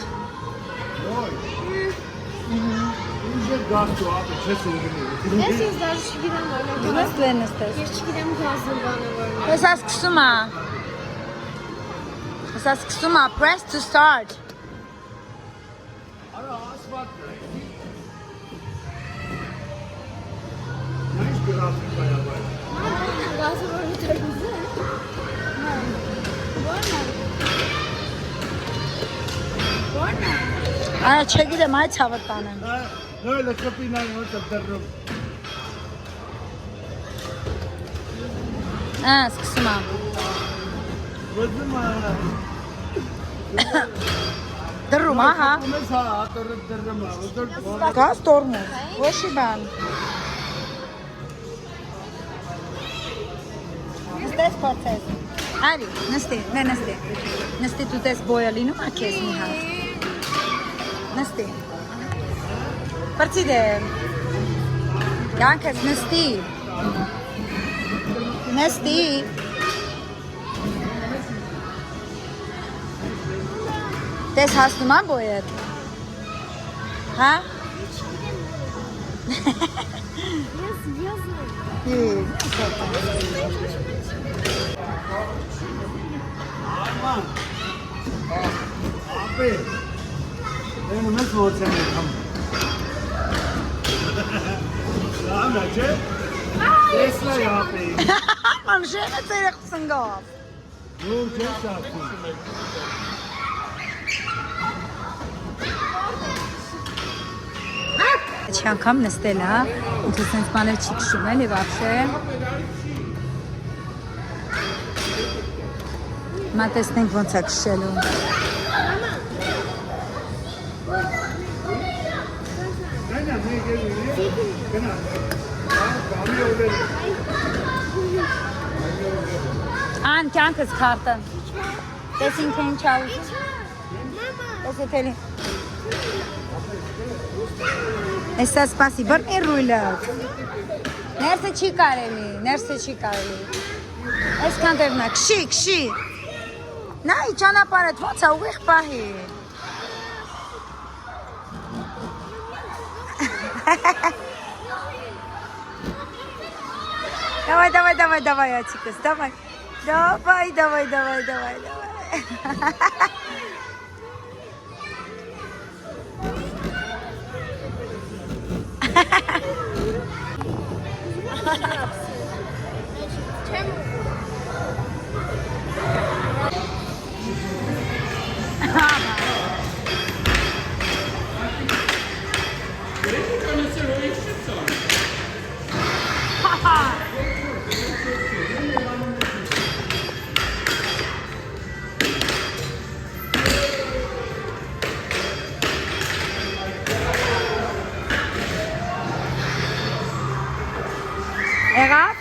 Ես դեռ չգիտեմ որն է։ Նստես։ Ես չգիտեմ գազը բանը որն է։ Հեսա սկսում է, press to start։ Գազը որն է դրուզը։ Որն է։ Արա չգիտեմ, այ ցավը տանեմ։ Սկսում է։ Դրում, ահա։ Գազ տորմուզ, ոչի բան։ Նստես փորձես։ Արի, նստի, նստի։ Նստի դու տես բոյը լինում ա քեզ մի հատ։ Նստի։ Պրծի դե։ Յանքս նստի։ Նստի։ Տես հասնում ա բոյդ։ Հա? Մանշենը ծերեղ ծնգով։ Չի անգամ նստել հա, ինքը սենց բաներ չի քշում էլ և ապշե։ Մա տեսնենք ոնց է քշելու։ Ան կյանքս քարտը։ Տես ինքը ինչ ալուս։ Տես էթելի։ Էսա սպասի, բրնի ռույլըտ։ Ներսը չի կարելի, Ես կանտերնա, քշի։ Նայ, ճանապարհդ ոնց է ուղիղ պահի։ Давай, Ачикас, давай. Եղավ։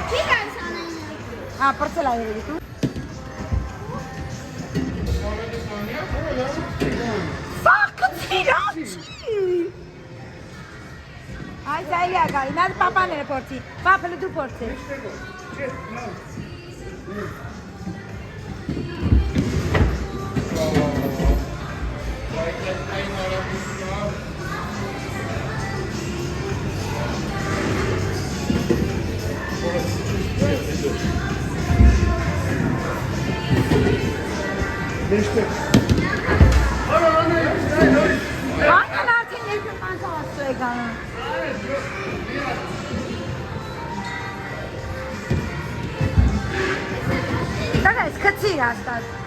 Չի գալիս անեն։ Հա, պրծել այրելի դու։ Սաղկը ծիրաչի։ Այս այլի ագարի, նար պապաները պորցի, պապելը դու պորցի։ Aynen artık yakından kalsın ekranı. Давай, скати остаться.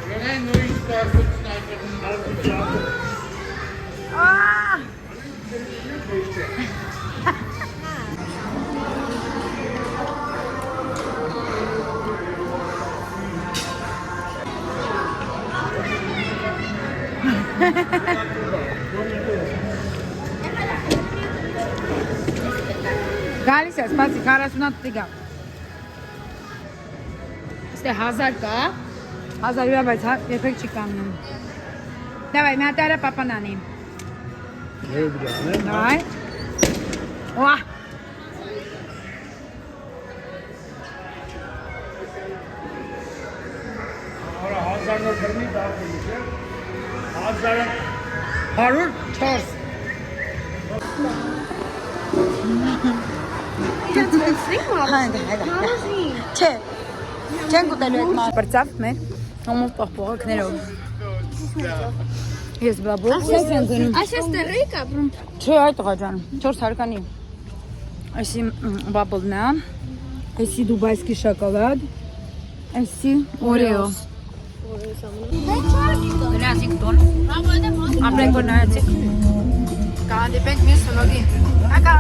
Գալիս ես, բացի 40-ատ տիգա։ Ստե 1000 կա։ 1000 վրա բայց երբեք չի կանգնում։ Давай, մի հատ արա պապան անի։ Давай։ Օա։ Արա 1000-ը դրնի դարձնի, չէ՞։ 1000-ը 104։ Չէ։ Չեն գտելու այդ մար։ Բրծավ մեր համով պողպողակներով։ Ես բաբու։ Ասես են գնում։ Ասես տերիկ ապրում։ Չէ, այդ տղա ջան, 4 հարկանի։ Այսի բաբլն է, այսի դուբայսկի շոկոլադ, այսի օրեո։ Գնացինք տոն։ Ապրենք որ նայեցիք։ Կհանդիպենք մյուս վլոգի։ Ակա։